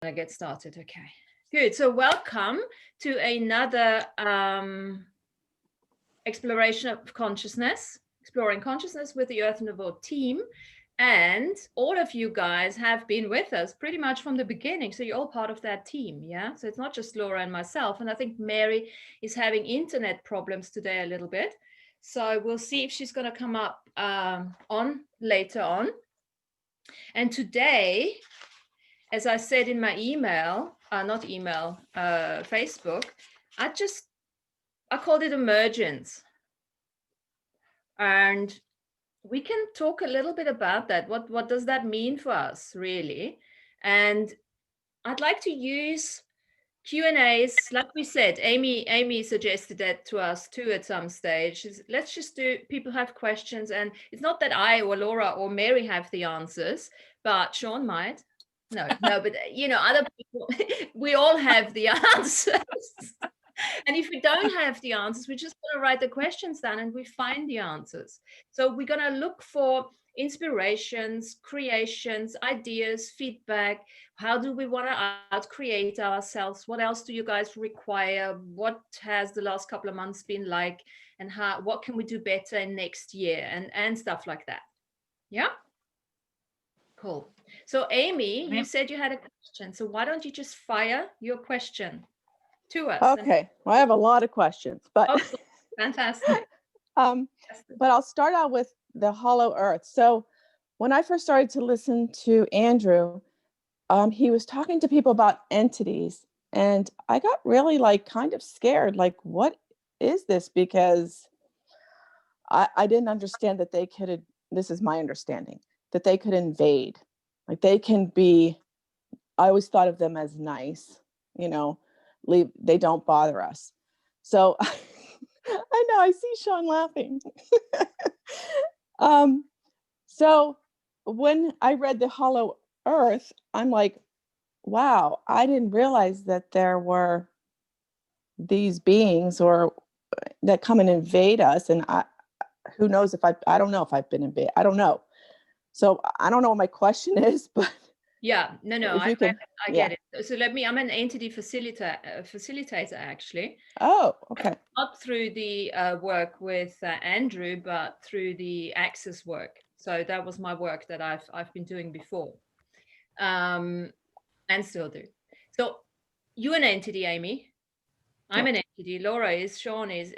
I get started. Okay, good. So welcome to another exploration of consciousness, exploring consciousness with the Earth Nouveau team. And all of you guys have been with us pretty much from the beginning. So you're all part of that team. Yeah. So it's not just Laura and myself. And I think Mary is having internet problems today a little bit. So we'll see if she's going to come up on later on. And today, as I said in my Facebook, I called it emergence. And we can talk a little bit about that. What does that mean for us, really? And I'd like to use Q&As. Like we said, Amy suggested that to us too at some stage. Let's just do, people have questions. And it's not that I or Laura or Mary have the answers, but Sean might. No, but other people, we all have the answers. And if we don't have the answers, we're just going to write the questions down and we find the answers. So we're going to look for inspirations, creations, ideas, feedback. How do we want to out-create ourselves? What else do you guys require? What has the last couple of months been like? And what can we do better in next year? And stuff like that. Yeah? Cool. So Amy, you said you had a question. So why don't you just fire your question to us? Okay. Well, I have a lot of questions, but fantastic. But I'll start out with the hollow earth. So when I first started to listen to Andrew, he was talking to people about entities, and I got really kind of scared. Like, what is this? Because I didn't understand that they could, this is my understanding, that they could invade. Like they can be, I always thought of them as nice, they don't bother us. So I know, I see Sean laughing. So when I read The Hollow Earth, I'm like, wow, I didn't realize that there were these beings or that come and invade us. And who knows if I don't know if I've been invaded. I don't know. So I don't know what my question is, but yeah, no, I get it. So I'm an entity facilitator actually. Oh, okay. Not through the work with Andrew, but through the Access work. So that was my work that I've been doing before, and still do. So you're an entity, Amy. I'm an entity. Laura is. Sean is.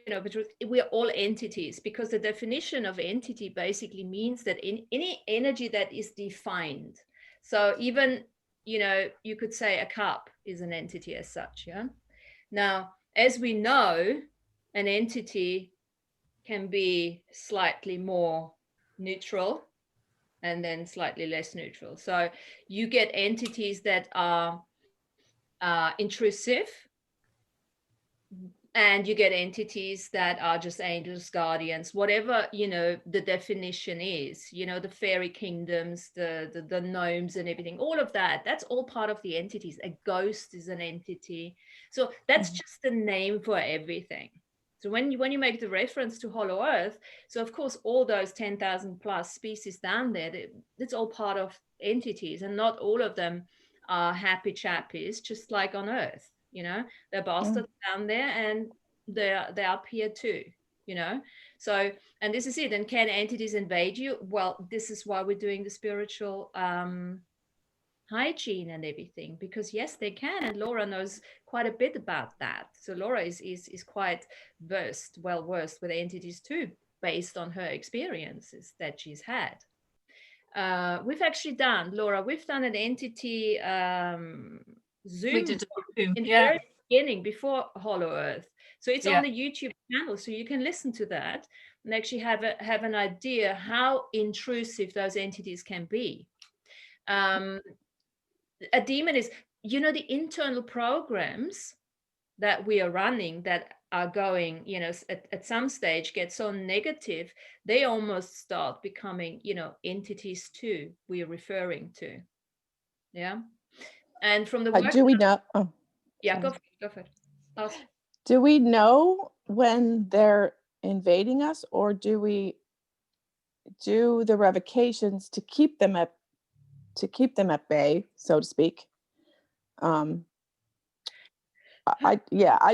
But we're all entities because the definition of entity basically means that in any energy that is defined. So even you could say a cup is an entity as such. Yeah. Now, as we know, an entity can be slightly more neutral and then slightly less neutral. So you get entities that are intrusive, and you get entities that are just angels, guardians, whatever the definition is, the fairy kingdoms, the gnomes and everything, all of that's all part of the entities. A ghost is an entity. So that's just the name for everything. So when you make the reference to Hollow Earth, so of course all those 10,000 plus species down there, it's all part of entities, and not all of them are happy chappies, just like on Earth. They're bastards down there, and they're up here too. So, and this is it. And can entities invade you? Well, this is why we're doing the spiritual hygiene and everything, because yes, they can, and Laura knows quite a bit about that. So Laura is quite well versed with entities too, based on her experiences that she's had. We've actually done, Laura, we've done an entity Zoom in the very beginning before Hollow Earth. So it's on the YouTube channel, so you can listen to that and actually have an idea how intrusive those entities can be. A demon is, the internal programs that we are running that are going, at some stage get so negative, they almost start becoming, entities too, we're referring to. Yeah. And from the work, do we know? Oh, yeah, go for it. Ask. Do we know when they're invading us, or do we do the revocations to keep them at bay, so to speak? I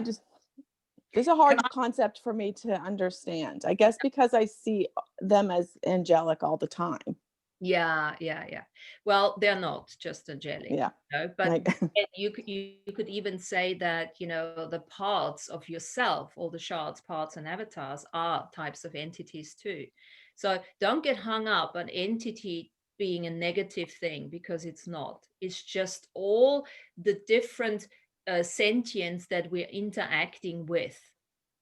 just, it's a hard concept for me to understand, I guess, because I see them as angelic all the time. Yeah. Well, they're not just angelic, Yeah. but you could even say that, the parts of yourself, all the shards, parts, and avatars are types of entities too. So don't get hung up on entity being a negative thing, because it's not. It's just all the different sentience that we're interacting with.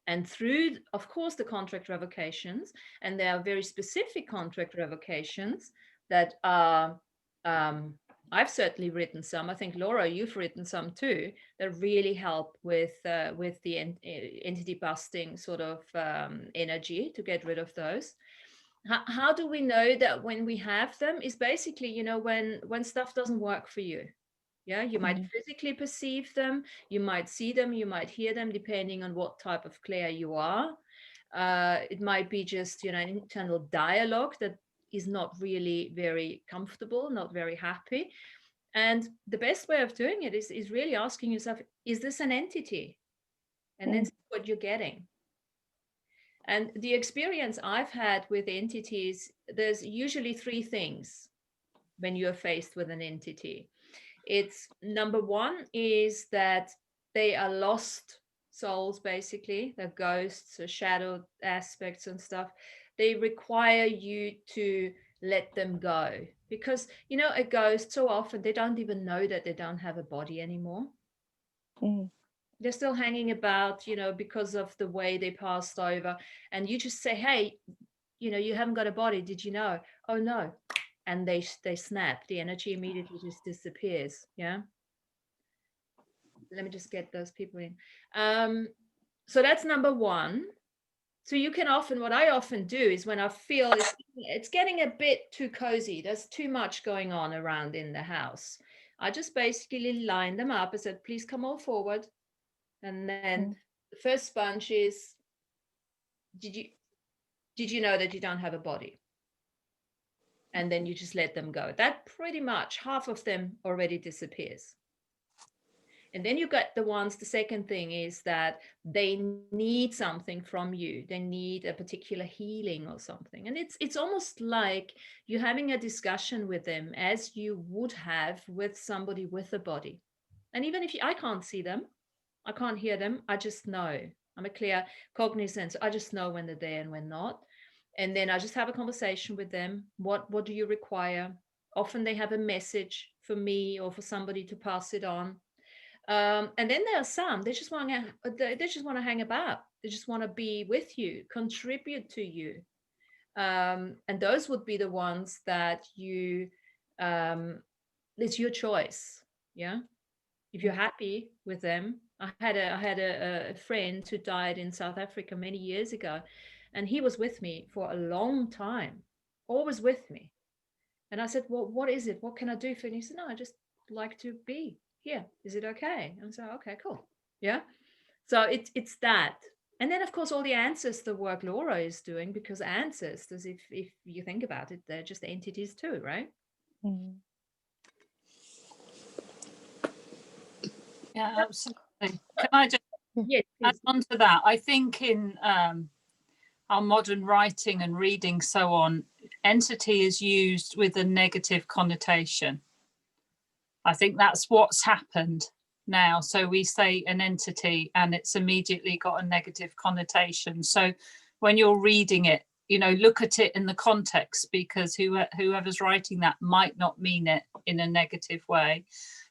And through, of course, the contract revocations, and there are very specific contract revocations that are, I've certainly written some. I think, Laura, you've written some too, that really help with the entity busting sort of energy to get rid of those. How do we know that when we have them is basically, when stuff doesn't work for you. Yeah, you might physically perceive them, you might see them, you might hear them, depending on what type of clair you are. It might be just, an internal dialogue that is not really very comfortable, not very happy. And the best way of doing it is really asking yourself, is this an entity? And then see what you're getting. And the experience I've had with entities, there's usually three things when you're faced with an entity. It's number one is that they are lost souls, basically. They're ghosts or shadow aspects and stuff. They require you to let them go, because a ghost, so often they don't even know that they don't have a body anymore. They're still hanging about, because of the way they passed over. And you just say, hey, you haven't got a body, did you know? Oh no. And they snap. The energy immediately just disappears. Yeah. Let me just get those people in. So that's number one. So you can often, what I often do is, when I feel it's getting a bit too cozy, there's too much going on around in the house, I just basically line them up. I said, please come all forward. And then the first sponge is, did you know that you don't have a body? And then you just let them go. That pretty much half of them already disappears. And then you got the ones, the second thing is that they need something from you. They need a particular healing or something. And it's almost like you're having a discussion with them as you would have with somebody with a body. And even if I can't see them, I can't hear them, I just know. I'm a clear cognizance. I just know when they're there and when not. And then I just have a conversation with them. What do you require? Often they have a message for me or for somebody to pass it on. And then there are some, they just want to hang about. They just want to be with you, contribute to you. And those would be the ones that it's your choice. Yeah. If you're happy with them. I had a friend who died in South Africa many years ago, and he was with me for a long time, always with me. And I said, well, what is it? What can I do for you? And he said, no, I just like to be here. Is it okay? And so, okay, cool. Yeah. So it's that. And then, of course, all the ancestor work Laura is doing, because ancestors, if you think about it, they're just entities too, right? Yeah, absolutely. Can I just add on to that? I think in our modern writing and reading, so on, entity is used with a negative connotation. I think that's what's happened now. So we say an entity and it's immediately got a negative connotation. So when you're reading it, look at it in the context, because whoever's writing that might not mean it in a negative way.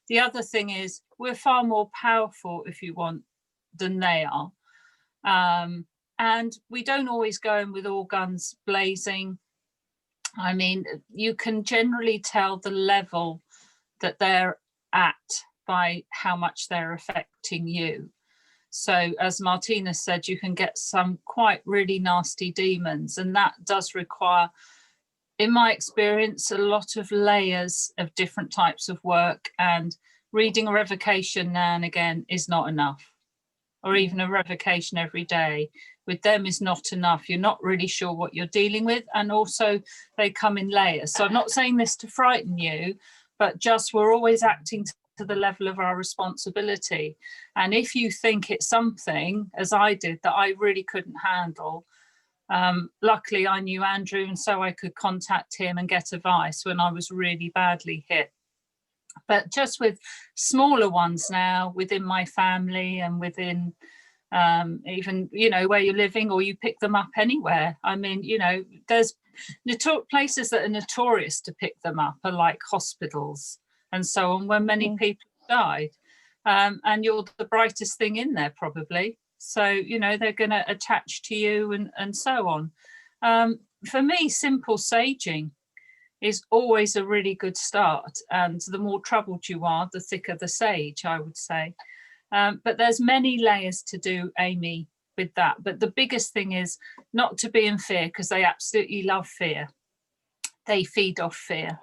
The other thing is, we're far more powerful, if you want, than they are. And we don't always go in with all guns blazing. I mean, you can generally tell the level that they're at by how much they're affecting you. So as Martina said, you can get some quite really nasty demons, and that does require, in my experience, a lot of layers of different types of work, and reading a revocation now and again is not enough, or even a revocation every day with them is not enough. You're not really sure what you're dealing with, and also they come in layers. So I'm not saying this to frighten you, but just we're always acting to the level of our responsibility. And if you think it's something, as I did, that I really couldn't handle, luckily I knew Andrew, and so I could contact him and get advice when I was really badly hit. But just with smaller ones now within my family and within even, you know, where you're living, or you pick them up anywhere. I mean, you know, there's places that are notorious to pick them up are like hospitals and so on, where many people died. And you're the brightest thing in there probably. So, you know, they're going to attach to you and so on. For me, simple saging is always a really good start. And the more troubled you are, the thicker the sage, I would say. But there's many layers to do, Amy, with that. But the biggest thing is not to be in fear, because they absolutely love fear. They feed off fear.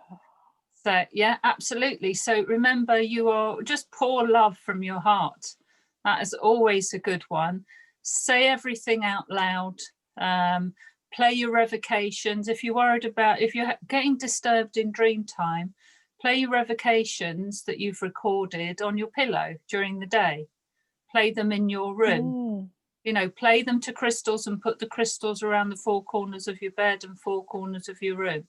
So, yeah, absolutely. So remember, you are just pour love from your heart. That is always a good one. Say everything out loud. Play your revocations. If you're worried about, if you're getting disturbed in dream time, play your revocations that you've recorded on your pillow during the day. Play them in your room. You know, play them to crystals and put the crystals around the four corners of your bed and four corners of your room.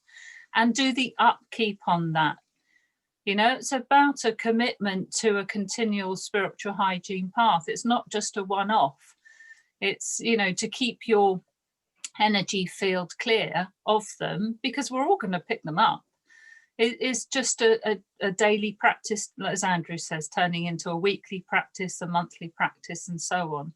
And do the upkeep on that. You know, it's about a commitment to a continual spiritual hygiene path. It's not just a one-off. It's, you know, to keep your energy field clear of them, because we're all going to pick them up. It is just a daily practice, as Andrew says, turning into a weekly practice, a monthly practice, and so on.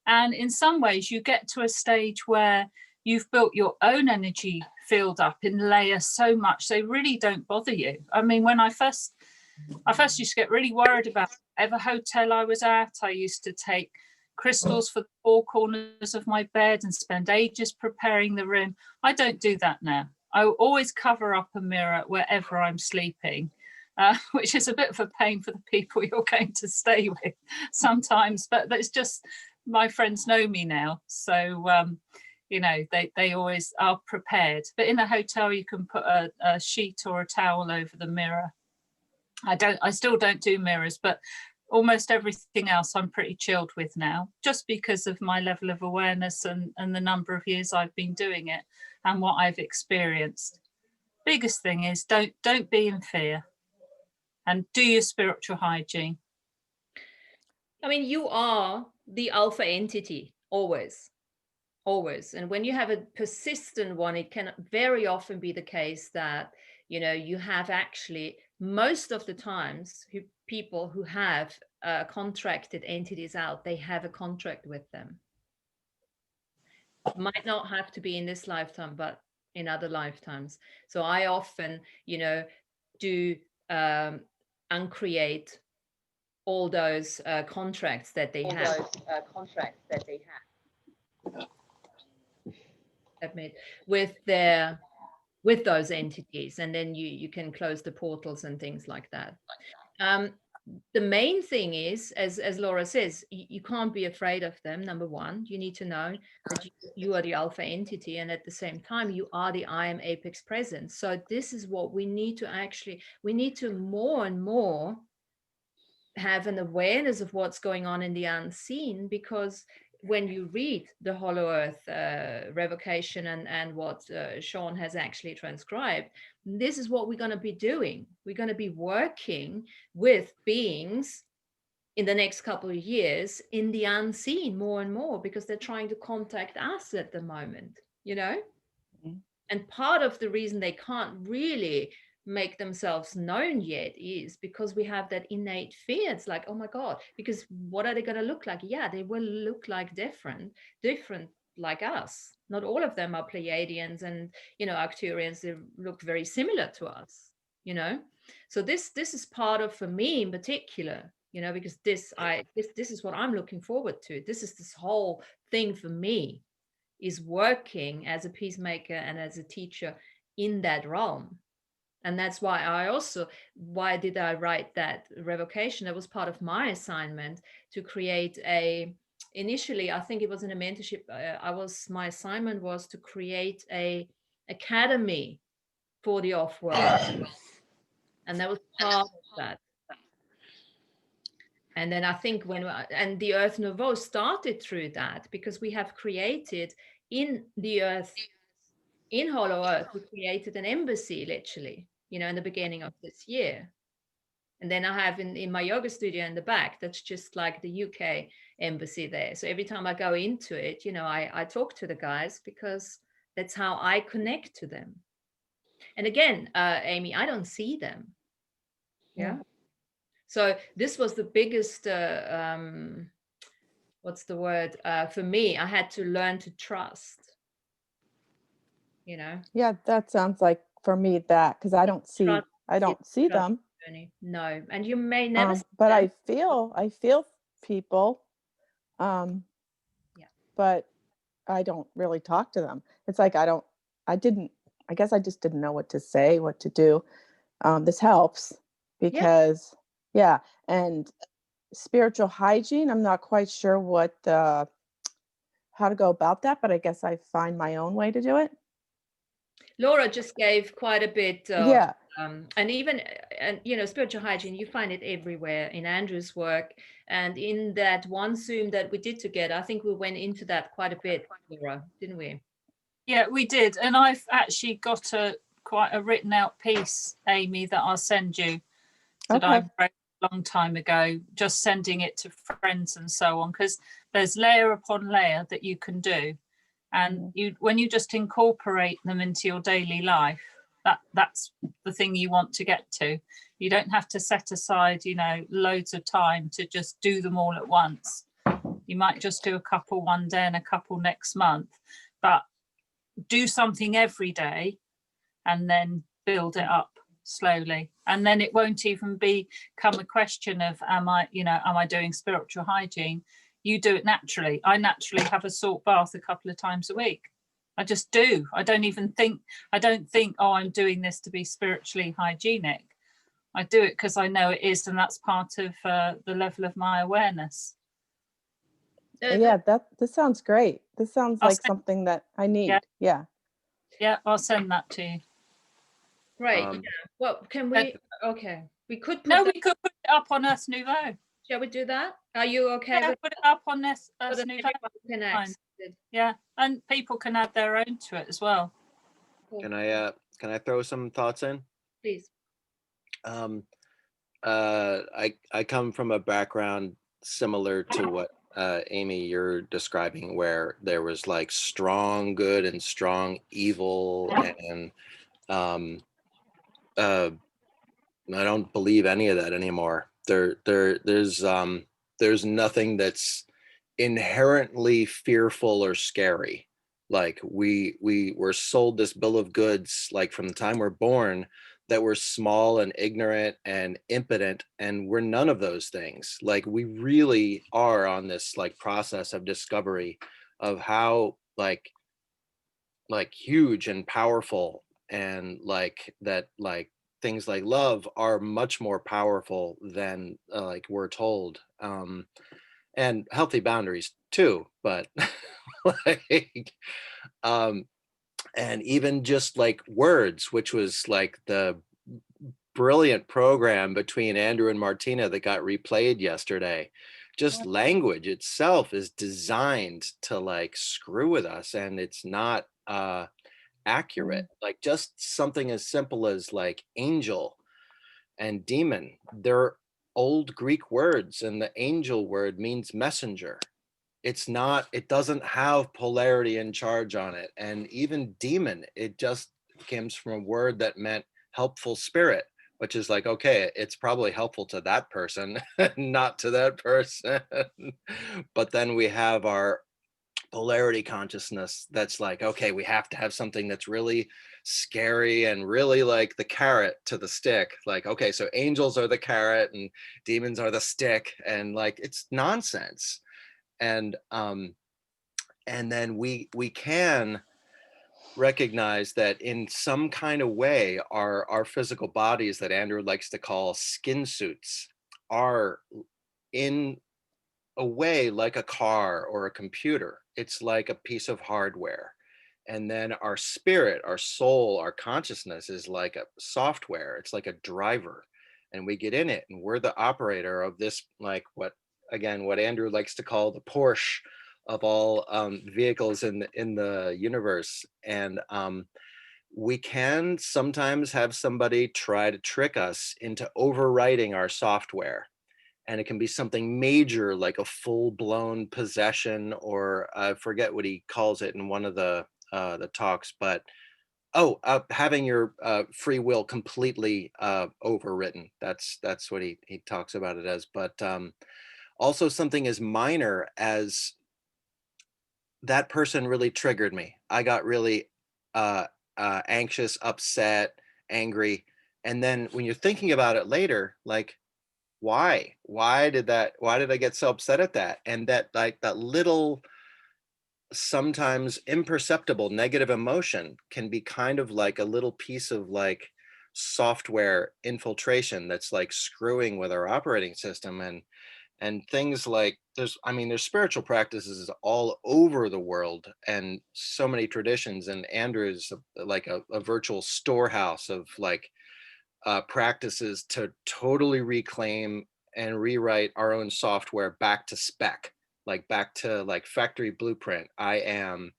And in some ways, you get to a stage where you've built your own energy field up in layers so much they really don't bother you. I mean, when I first used to get really worried about whatever hotel I was at. I used to take crystals for the four corners of my bed and spend ages preparing the room. I don't do that now. I always cover up a mirror wherever I'm sleeping, which is a bit of a pain for the people you're going to stay with sometimes, but it's just, my friends know me now. So, you know, they always are prepared. But in a hotel, you can put a sheet or a towel over the mirror. I still don't do mirrors, but almost everything else I'm pretty chilled with now, just because of my level of awareness and the number of years I've been doing it and what I've experienced. Biggest thing is don't be in fear and do your spiritual hygiene. I mean, you are the alpha entity, always. And when you have a persistent one, it can very often be the case that, you know, you have actually, most of the times, people who have contracted entities out, they have a contract with them. Might not have to be in this lifetime, but in other lifetimes. So I often, you know, do uncreate all those contracts that they have. Admit with those entities, and then you can close the portals and things like that. The main thing is, as Laura says, you can't be afraid of them. Number one, you need to know that you are the alpha entity, and at the same time you are the I am apex presence. So this is what we need to more and more have an awareness of what's going on in the unseen, because when you read the Hollow Earth revocation and what Sean has actually transcribed, this is what we're going to be doing. We're going to be working with beings in the next couple of years in the unseen more and more, because they're trying to contact us at the moment, you know? Mm-hmm. And part of the reason they can't really make themselves known yet is because we have that innate fear. It's like, oh my God, because what are they going to look like? Yeah, they will look like different like us. Not all of them are Pleiadians and, you know, Arcturians. They look very similar to us, you know? So this is part of, for me in particular, you know, because this is what I'm looking forward to. This whole thing for me is working as a peacemaker and as a teacher in that realm. And that's why did I write that revocation? That was part of my assignment, to create initially, I think it was in a mentorship. My assignment was to create a academy for the off-world. And that was part of that. And then I think and the Earth Nouveau started through that, because we have created in the Earth, in Hollow Earth, we created an embassy literally, in the beginning of this year. And then I have in my yoga studio in the back, that's just like the UK embassy there. So every time I go into it, I talk to the guys, because that's how I connect to them. And again, Amy, I don't see them. Yeah. So this was the biggest, what's the word? For me, I had to learn to trust, Yeah, that sounds like for me that, because I don't see them. No, and you may never see but them. I feel people, but I don't really talk to them. It's like I guess I just didn't know what to say, what to do. This helps because and spiritual hygiene, I'm not quite sure how to go about that, but I guess I find my own way to do it. Laura just gave quite a bit of, and even, spiritual hygiene, you find it everywhere in Andrew's work. And in that one Zoom that we did together, I think we went into that quite a bit, Laura, didn't we? Yeah, we did. And I've actually got quite a written out piece, Amy, that I'll send you, that I wrote a long time ago, just sending it to friends and so on, because there's layer upon layer that you can do. And when you just incorporate them into your daily life, that's the thing you want to get to. You don't have to set aside, loads of time to just do them all at once. You might just do a couple one day and a couple next month, but do something every day and then build it up slowly. And then it won't even become a question of, am I doing spiritual hygiene? You do it naturally. I naturally have a salt bath a couple of times a week. I just do. I don't think, oh, I'm doing this to be spiritually hygienic. I do it because I know it is, and that's part of the level of my awareness. Yeah, this sounds great. This sounds like something that I need. Yeah, I'll send that to you. Great. Well, can we? Okay, we could. We could put it up on Earth Nouveau. Shall we do that? Are you okay with put it up on Earth Nouveau? Yeah, and people can add their own to it as well. Cool. Can I throw some thoughts in? Please. I come from a background similar to what Amy, you're describing, where there was like strong good and strong evil, and I don't believe any of that anymore. There's nothing that's inherently fearful or scary. Like we were sold this bill of goods, like from the time we're born, that we're small and ignorant and impotent, and we're none of those things. Like we really are on this like process of discovery of how like huge and powerful, and like that, like things like love are much more powerful than like we're told, and healthy boundaries too, but like and even just like words, which was like the brilliant program between Andrew and Martina that got replayed yesterday. Just language itself is designed to like screw with us, and it's not accurate. Like just something as simple as like angel and demon, they're old Greek words, and the angel word means messenger. It doesn't have polarity and charge on it. And even demon, it just comes from a word that meant helpful spirit, which is like, okay, it's probably helpful to that person, not to that person. But then we have our polarity consciousness that's like, okay, we have to have something that's really scary and really like the carrot to the stick. Like, okay, so angels are the carrot and demons are the stick, and like it's nonsense. And then we can recognize that in some kind of way our physical bodies that Andrew likes to call skin suits are in a way like a car or a computer. It's like a piece of hardware. And then our spirit, our soul, our consciousness is like a software. It's like a driver. and we get in it, and we're the operator of this, like what Andrew likes to call the Porsche of all vehicles in the universe. And we can sometimes have somebody try to trick us into overwriting our software. And it can be something major, like a full-blown possession, or I forget what he calls it in one of the talks, but having your free will completely overwritten. That's what he talks about it as. But also something as minor as that person really triggered me. I got really anxious, upset, angry. And then when you're thinking about it later, like, why did I get so upset at that? And that, like, that little, sometimes imperceptible negative emotion can be kind of like a little piece of like software infiltration that's like screwing with our operating system. And things like there's spiritual practices all over the world and so many traditions, and Andrew's like a virtual storehouse of like practices to totally reclaim and rewrite our own software back to spec, like back to like factory blueprint. I am,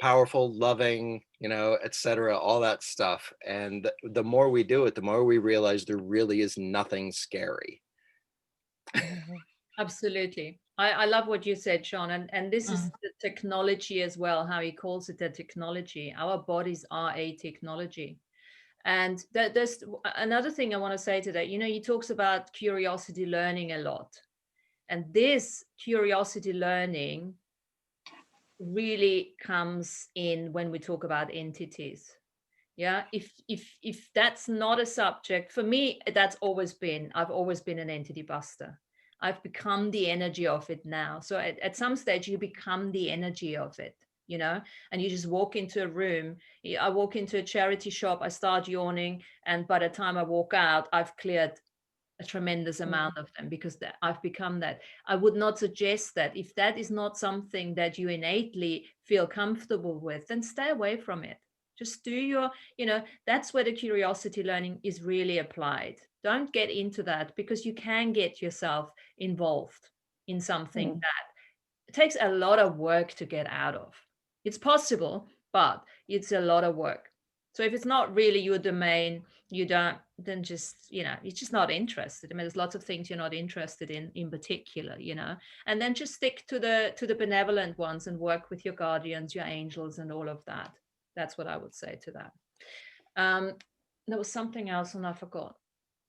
powerful, loving, etc., all that stuff. And the more we do it, the more we realize there really is nothing scary. Absolutely. I love what you said, Sean. And this is the technology as well, how he calls it, the technology. Our bodies are a technology. And there's another thing I want to say to that. He talks about curiosity learning a lot. And this curiosity learning really comes in when we talk about entities. Yeah, if that's not a subject for me, I've always been an entity buster. I've become the energy of it now. So at some stage you become the energy of it, and you just walk into a room. I walk into a charity shop, I start yawning, and by the time I walk out, I've cleared a tremendous amount of them, because I've become that. I would not suggest that. If that is not something that you innately feel comfortable with, then stay away from it. Just do your, that's where the curiosity learning is really applied. Don't get into that, because you can get yourself involved in something that it takes a lot of work to get out of. It's possible, but it's a lot of work. So if it's not really your domain, you don't, then just, you're just not interested. I mean, there's lots of things you're not interested in particular, and then just stick to the benevolent ones and work with your guardians, your angels, and all of that. That's what I would say to that. There was something else and I forgot.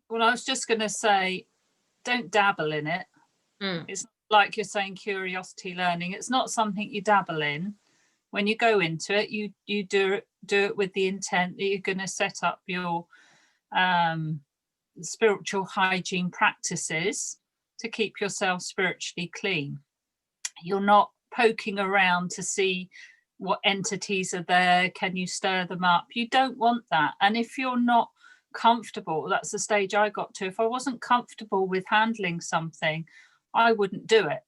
Well, I was just going to say, don't dabble in it. It's like you're saying, curiosity learning. It's not something you dabble in. When you go into it, you do it with the intent that you're going to set up your spiritual hygiene practices to keep yourself spiritually clean. You're not poking around to see what entities are there. Can you stir them up? You don't want that. And if you're not comfortable, that's the stage I got to. If I wasn't comfortable with handling something, I wouldn't do it,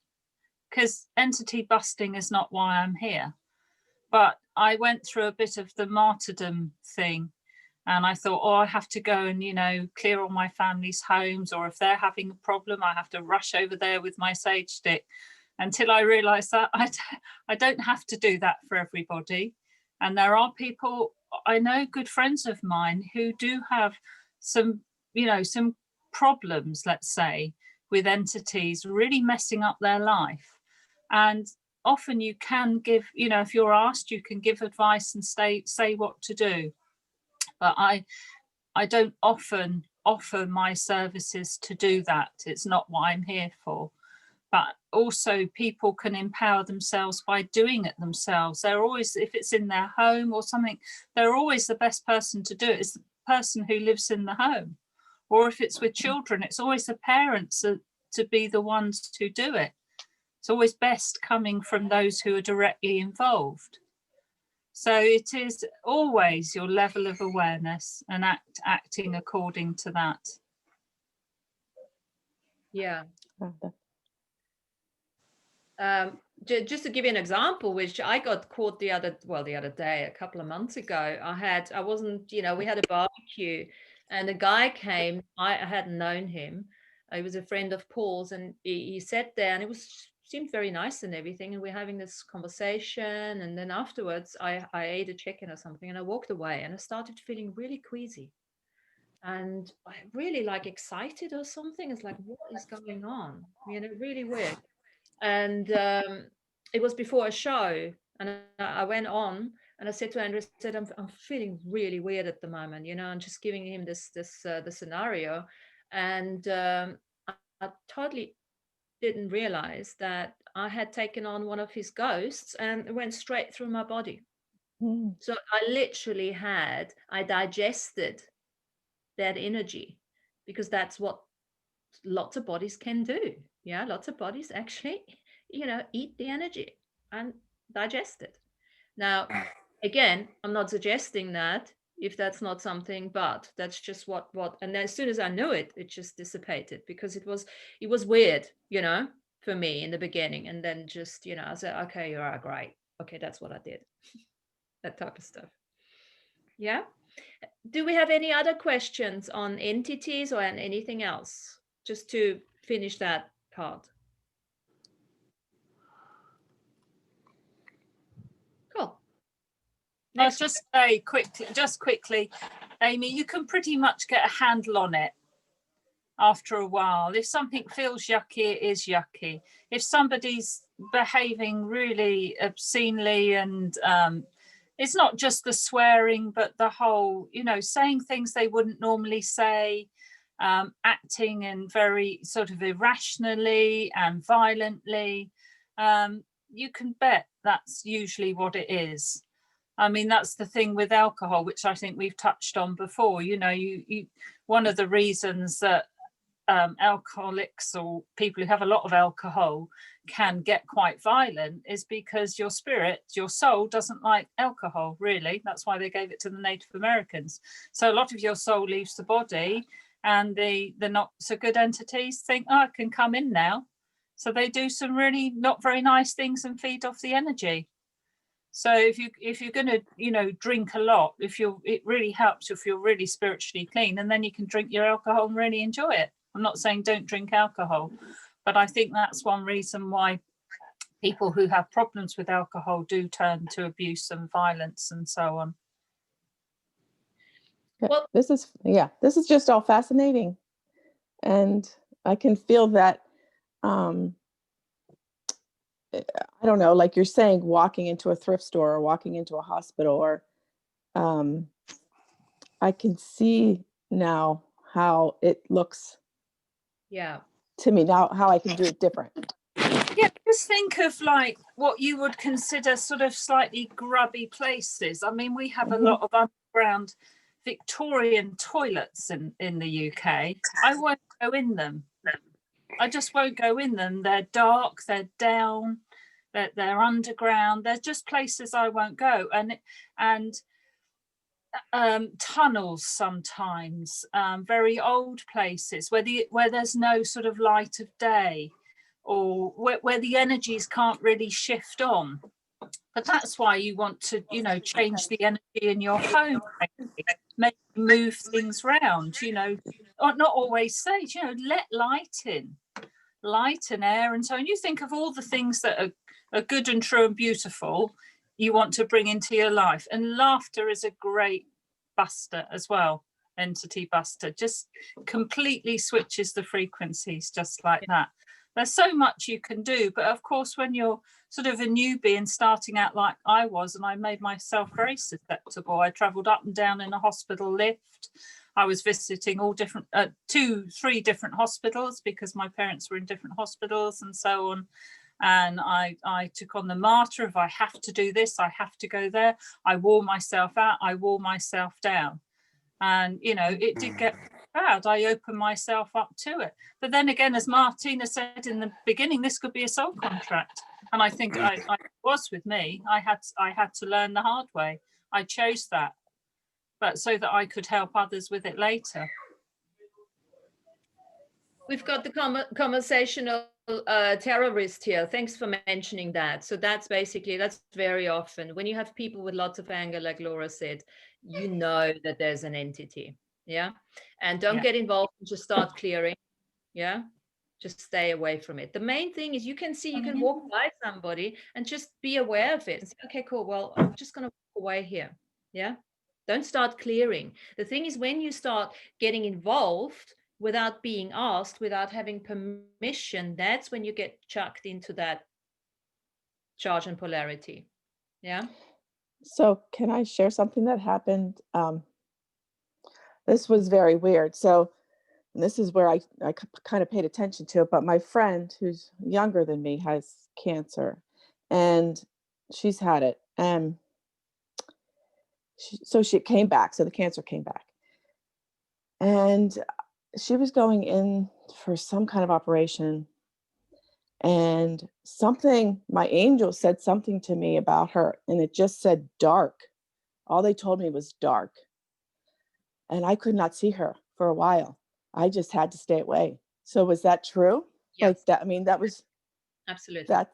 because entity busting is not why I'm here. But I went through a bit of the martyrdom thing, and I thought, I have to go and, clear all my family's homes, or if they're having a problem, I have to rush over there with my sage stick, until I realized that I don't have to do that for everybody. And there are people, I know, good friends of mine, who do have some problems, let's say, with entities really messing up their life. And often you can give, if you're asked, you can give advice and say what to do. But I don't often offer my services to do that. It's not what I'm here for. But also people can empower themselves by doing it themselves. They're always, if it's in their home or something, they're always the best person to do it. It's the person who lives in the home. Or if it's with children, it's always the parents to be the ones to do it. It's always best coming from those who are directly involved. So it is always your level of awareness and acting according to that. Yeah. Just to give you an example, which I got caught the other day, a couple of months ago, we had a barbecue And a guy came, I hadn't known him. He was a friend of Paul's, and he sat there, and it was seemed very nice and everything. And we're having this conversation. And then afterwards, I ate a chicken or something, and I walked away, and I started feeling really queasy. And I really like excited or something. It's like, what is going on? You know, really weird. And it was before a show, and I went on, and I said to Andrew, I said, I'm feeling really weird at the moment, you know, I'm just giving him the scenario. And I totally didn't realize that I had taken on one of his ghosts, and it went straight through my body. So I literally I digested that energy, because that's what lots of bodies can do. Yeah, lots of bodies actually, you know, eat the energy and digest it. Now, again, I'm not suggesting that if that's not something, but that's just what, and as soon as I knew it, it just dissipated, because it was weird, you know, for me in the beginning. And then just, you know, I said, okay, you are great. Okay, that's what I did. That type of stuff. Yeah. Do we have any other questions on entities or on anything else? Just to finish that part. Cool. I'll just say quickly, Amy, you can pretty much get a handle on it after a while. If something feels yucky, it is yucky. If somebody's behaving really obscenely, and it's not just the swearing, but the whole, you know, saying things they wouldn't normally say, acting in very sort of irrationally and violently, you can bet that's usually what it is. I mean, that's the thing with alcohol, which I think we've touched on before. You know, you one of the reasons that alcoholics or people who have a lot of alcohol can get quite violent is because your spirit, your soul doesn't like alcohol, really. That's why they gave it to the Native Americans. So a lot of your soul leaves the body, and the not so good entities think, oh, I can come in now. So they do some really not very nice things and feed off the energy. So if you're going to, you know, drink a lot, it really helps if you're really spiritually clean, and then you can drink your alcohol and really enjoy it. I'm not saying don't drink alcohol, but I think that's one reason why people who have problems with alcohol do turn to abuse and violence and so on. Well, this is just all fascinating, and I can feel that. I don't know, like you're saying, walking into a thrift store or walking into a hospital, or I can see now how it looks. Yeah. To me now, how I can do it different. Yeah, just think of like what you would consider sort of slightly grubby places. I mean, we have a lot of underground Victorian toilets in the UK. I won't go in them. I just won't go in them. They're dark, they're down, they're underground. They're just places I won't go. And tunnels sometimes, very old places where there's no sort of light of day, or where the energies can't really shift on. But that's why you want to, you know, change the energy in your home, maybe move things around, you know, or not always say, you know, let light and air and so on. You think of all the things that are good and true and beautiful you want to bring into your life. And laughter is a great buster as well, entity buster, just completely switches the frequencies just like that. There's so much you can do, but of course when you're sort of a newbie and starting out like I was, and I made myself very susceptible. I travelled up and down in a hospital lift. I was visiting all different 3 different hospitals because my parents were in different hospitals and so on. And I took on the martyr of I have to do this, I have to go there. I wore myself out, I wore myself down. And, you know, it did get bad. I opened myself up to it. But then again, as Martina said in the beginning, this could be a soul contract. And I think I was with me. I had to learn the hard way. I chose that, but so that I could help others with it later. We've got the conversational terrorist here. Thanks for mentioning that. So that's very often when you have people with lots of anger, like Laura said, you know that there's an entity. Yeah. And don't get involved and just start clearing. Yeah. Just stay away from it. The main thing is you can see, you can walk by somebody and just be aware of it and say, okay, cool. Well, I'm just going to walk away here. Yeah. Don't start clearing. The thing is, when you start getting involved without being asked, without having permission, that's when you get chucked into that charge and polarity. Yeah. So can I share something that happened? This was very weird. So this is where I kind of paid attention to it, but my friend who's younger than me has cancer, and she's had it. And so she came back. So the cancer came back. And she was going in for some kind of operation. And my angel said something to me about her, and it just said dark. All they told me was dark. And I could not see her for a while. I just had to stay away. So was that true? Yes. Like that, I mean, that was absolutely. That's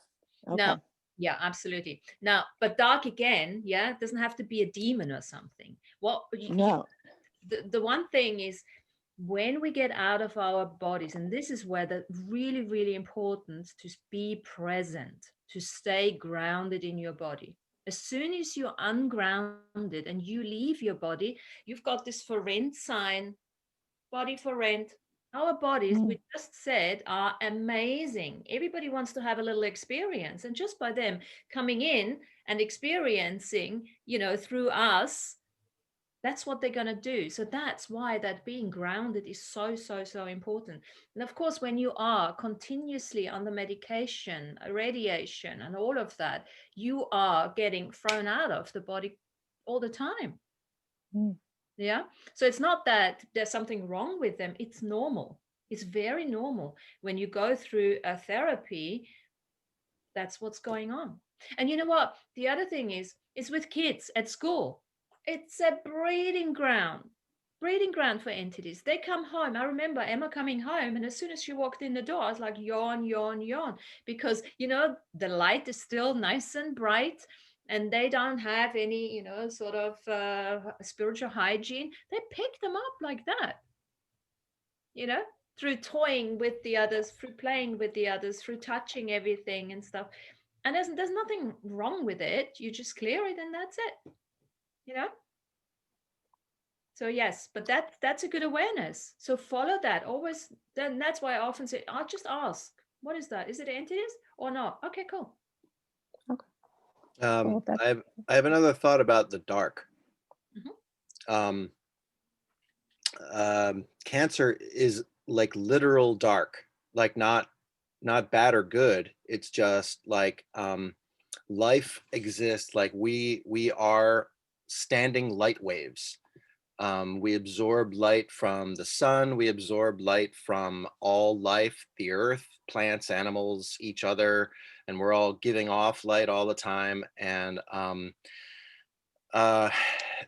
okay. Now, yeah, absolutely. Now, but dark again, yeah, it doesn't have to be a demon or something. No. The one thing is, when we get out of our bodies, and this is where the really, really important to be present, to stay grounded in your body. As soon as you're ungrounded and you leave your body, you've got this for rent sign, body for rent. Our bodies, we just said, are amazing. Everybody wants to have a little experience. And just by them coming in and experiencing, through us, that's what they're going to do. So that's why that being grounded is so, so, so important. And of course, when you are continuously under medication, radiation, and all of that, you are getting thrown out of the body all the time. Yeah. So it's not that there's something wrong with them. It's normal. It's very normal. When you go through a therapy, that's what's going on. And you know what? The other thing is with kids at school. It's a breeding ground for entities. They come home. I remember Emma coming home, and as soon as she walked in the door, I was like, yawn, yawn, yawn, because, the light is still nice and bright, and they don't have any, sort of spiritual hygiene. They pick them up like that, through toying with the others, through playing with the others, through touching everything and stuff. And there's nothing wrong with it. You just clear it and that's it, So yes, but that's a good awareness. So follow that always. Then that's why I often say, I'll just ask, what is that? Is it entities or not? Okay, cool. Okay. I have another thought about the dark. Cancer is like literal dark, like not bad or good. It's just like life exists. Like we are standing light waves. We absorb light from the sun. We absorb light from all life, the earth, plants, animals, each other, and we're all giving off light all the time. And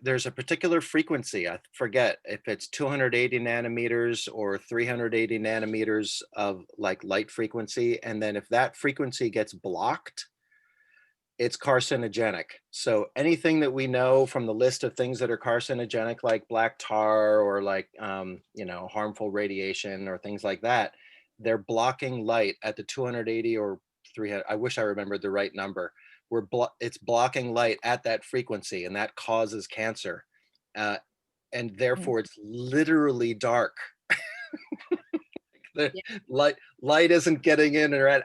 there's a particular frequency. I forget if it's 280 nanometers or 380 nanometers of like light frequency. And then if that frequency gets blocked, it's carcinogenic. So anything that we know from the list of things that are carcinogenic, like black tar or like, harmful radiation or things like that, they're blocking light at the 280 or 300. I wish I remembered the right number. It's blocking light at that frequency, and that causes cancer. And therefore it's literally dark. Light isn't getting in or out.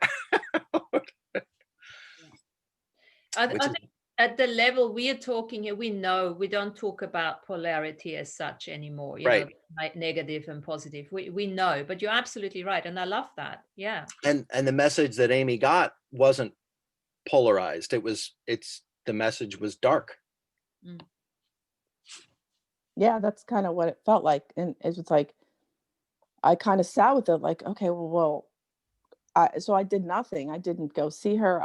I think at the level we are talking here, we know we don't talk about polarity as such anymore, right? Like negative and positive. We know, but you're absolutely right, and I love that. Yeah. And the message that Amy got wasn't polarized. The message was dark. Yeah, that's kind of what it felt like, and it was like I kind of sat with it, like, okay, well, so I did nothing. I didn't go see her.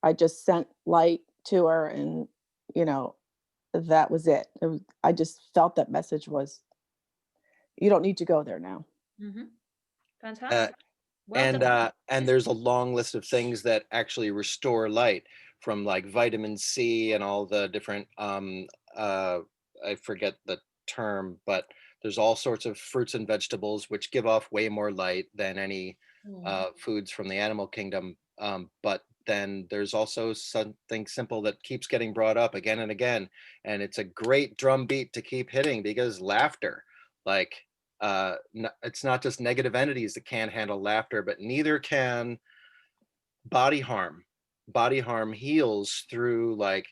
I just sent light to her, and that was it. I just felt that message was, you don't need to go there now. Fantastic. And there's a long list of things that actually restore light, from like vitamin C and all the different I forget the term, but there's all sorts of fruits and vegetables which give off way more light than any foods from the animal kingdom. But then there's also something simple that keeps getting brought up again and again. And it's a great drum beat to keep hitting, because laughter, like, it's not just negative entities that can't handle laughter, but neither can body harm. Body harm heals through like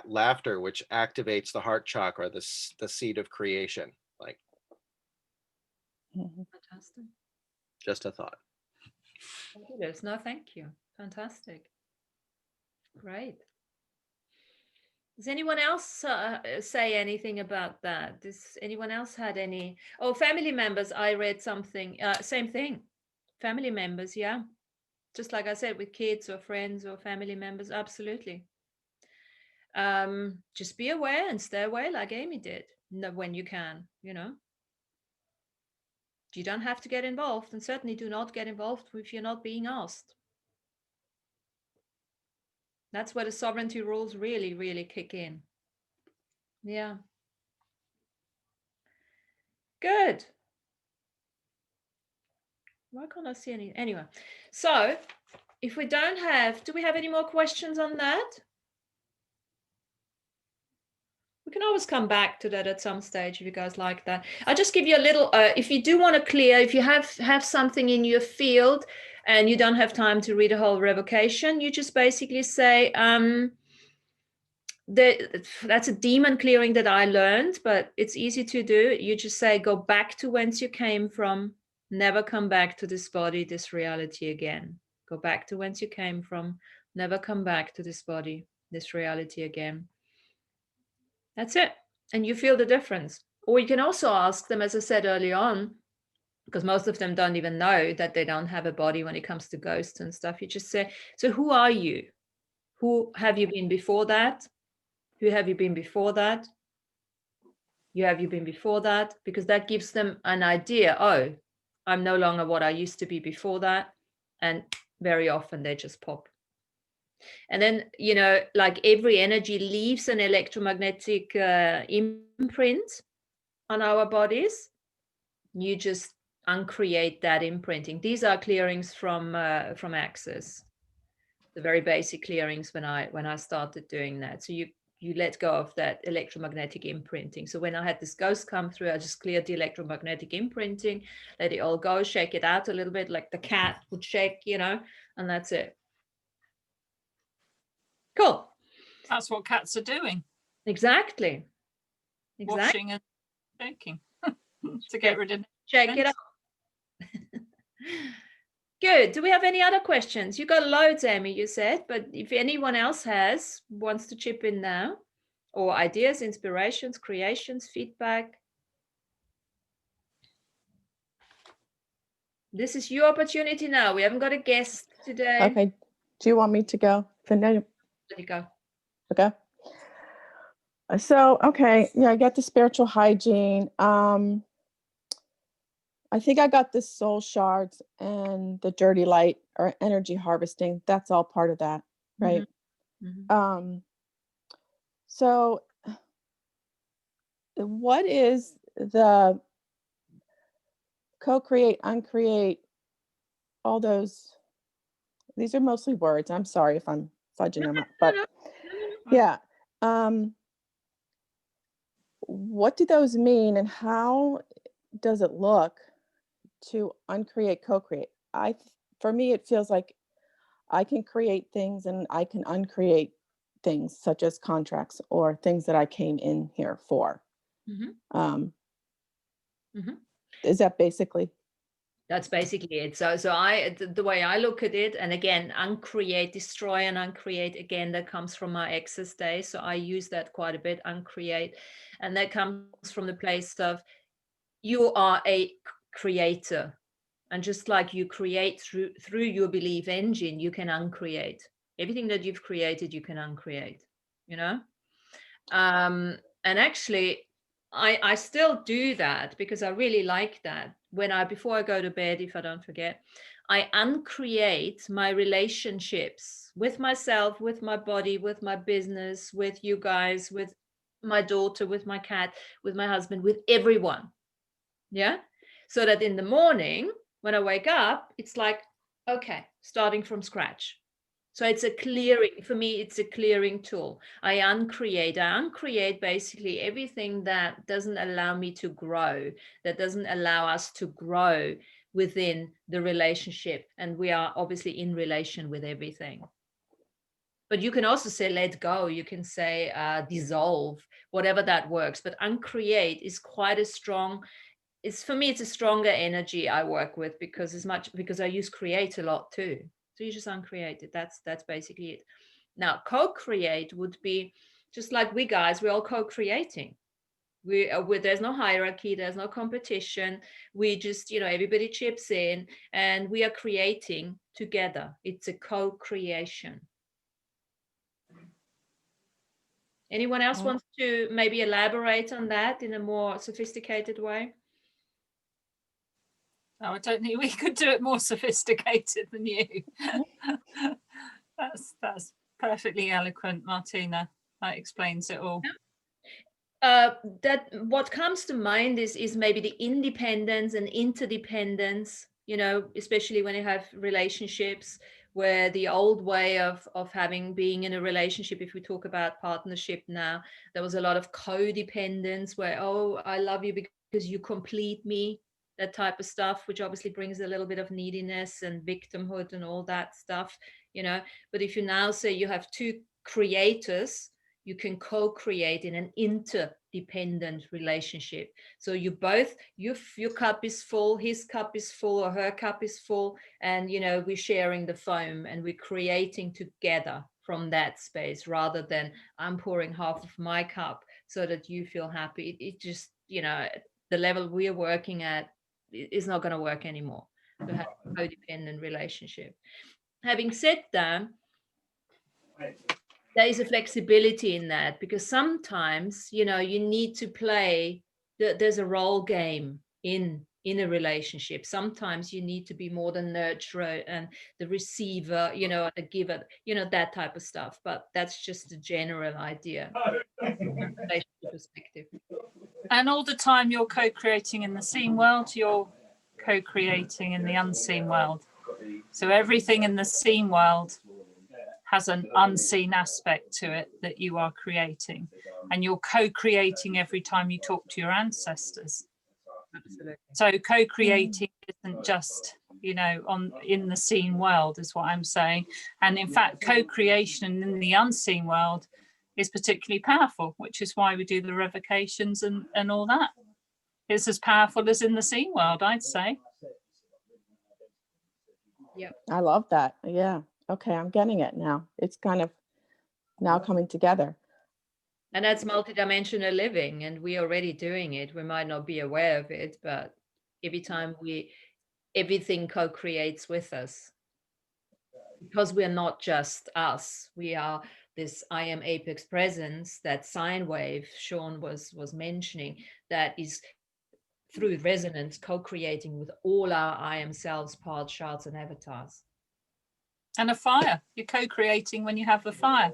laughter, which activates the heart chakra, the seat of creation. Like, fantastic. Just a thought. Fabulous. No, thank you. Fantastic. Great. Does anyone else say anything about that? Does anyone else had any? Oh, family members. I read something. Same thing. Family members. Yeah. Just like I said, with kids or friends or family members. Absolutely. Just be aware and stay away, like Amy did. When you can, you know. You don't have to get involved, and certainly do not get involved if you're not being asked. That's where the sovereignty rules really, really kick in. Yeah. Good. Why can't I see any? Anyway, so if we don't have, do we have any more questions on that? We can always come back to that at some stage if you guys like that. I'll just give you a little, if you do want to clear, if you have something in your field and you don't have time to read a whole revocation, you just basically say, that's a demon clearing that I learned, but it's easy to do. You just say, go back to whence you came from, never come back to this body, this reality again. Go back to whence you came from, never come back to this body, this reality again. That's it. And you feel the difference. Or you can also ask them, as I said early on, because most of them don't even know that they don't have a body when it comes to ghosts and stuff. You just say, so who are you? Who have you been before that? Who have you been before that? Have you been before that? Because that gives them an idea. Oh, I'm no longer what I used to be before that. And very often they just pop. And then, you know, like every energy leaves an electromagnetic imprint on our bodies. You just uncreate that imprinting. These are clearings from Access, the very basic clearings when I started doing that. So you let go of that electromagnetic imprinting. So when I had this ghost come through, I just cleared the electromagnetic imprinting, let it all go, shake it out a little bit like the cat would shake, you know, and that's it. Cool. That's what cats are doing. Exactly. Washing and shaking to get rid of it. Shake it up. Good. Do we have any other questions? You got loads, Amy, you said, but if anyone else wants to chip in now, or ideas, inspirations, creations, feedback. This is your opportunity now. We haven't got a guest today. Okay. Do you want me to go? Let you go. Okay. So, okay. Yeah, I got the spiritual hygiene. I think I got the soul shards and the dirty light or energy harvesting. That's all part of that, right? Mm-hmm. So what is the co-create, uncreate, all those? These are mostly words. I'm sorry if I'm fudging them up, but yeah. What do those mean and how does it look to uncreate, co-create? For me, it feels like I can create things and I can uncreate things, such as contracts or things that I came in here for. Mm-hmm. Is that basically? That's basically it. So the way I look at it, and again, uncreate, destroy and uncreate, again, that comes from my Access days. So I use that quite a bit, uncreate. And that comes from the place of you are a creator. And just like you create through your belief engine, you can uncreate. Everything that you've created, you can uncreate, you know? And actually, I still do that because I really like that. Before I go to bed, if I don't forget, I uncreate my relationships with myself, with my body, with my business, with you guys, with my daughter, with my cat, with my husband, with everyone. Yeah. So that in the morning, when I wake up, it's like, okay, starting from scratch. So it's a clearing. For me, it's a clearing tool. I uncreate basically everything that doesn't allow me to grow, that doesn't allow us to grow within the relationship. And we are obviously in relation with everything. But you can also say let go. You can say dissolve, whatever that works. But uncreate is quite a strong, for me, it's a stronger energy I work with, because I use create a lot too. So you just uncreate it. That's basically it. Now, co-create would be just like we're all co-creating. There's no hierarchy, there's no competition. We just, everybody chips in and we are creating together. It's a co-creation. Anyone else wants to maybe elaborate on that in a more sophisticated way? No, I don't think we could do it more sophisticated than you. That's perfectly eloquent, Martina. That explains it all. That what comes to mind is maybe the independence and interdependence, especially when you have relationships where the old way of being in a relationship, if we talk about partnership now, there was a lot of codependence where, oh, I love you because you complete me, that type of stuff, which obviously brings a little bit of neediness and victimhood and all that stuff, But if you now say you have two creators, you can co-create in an interdependent relationship. So you both, your cup is full, his cup is full, or her cup is full, and we're sharing the foam and we're creating together from that space, rather than I'm pouring half of my cup so that you feel happy. It just, the level we're working at is not going to work anymore to have a codependent relationship. Having said that, there is a flexibility in that, because sometimes you need to play there's a role game in a relationship. Sometimes you need to be more the nurturer and the receiver, the giver, that type of stuff. But that's just a general idea from a relationship perspective. And all the time you're co-creating in the seen world, you're co-creating in the unseen world. So everything in the seen world has an unseen aspect to it that you are creating, and you're co-creating every time you talk to your ancestors. Absolutely. So co-creating isn't just in the seen world, is what I'm saying. And in fact, co-creation in the unseen world is particularly powerful, which is why we do the revocations and all that. It's as powerful as in the seen world, I'd say. Yeah, I love that. Yeah. Okay, I'm getting it now. It's kind of now coming together. And that's multidimensional living, and we're already doing it. We might not be aware of it, but every time everything co-creates with us, because we're not just us. We are this I am apex presence, that sine wave Sean was mentioning, that is through resonance co-creating with all our I am selves, parts, shards, and avatars. And a fire, you're co-creating when you have a fire.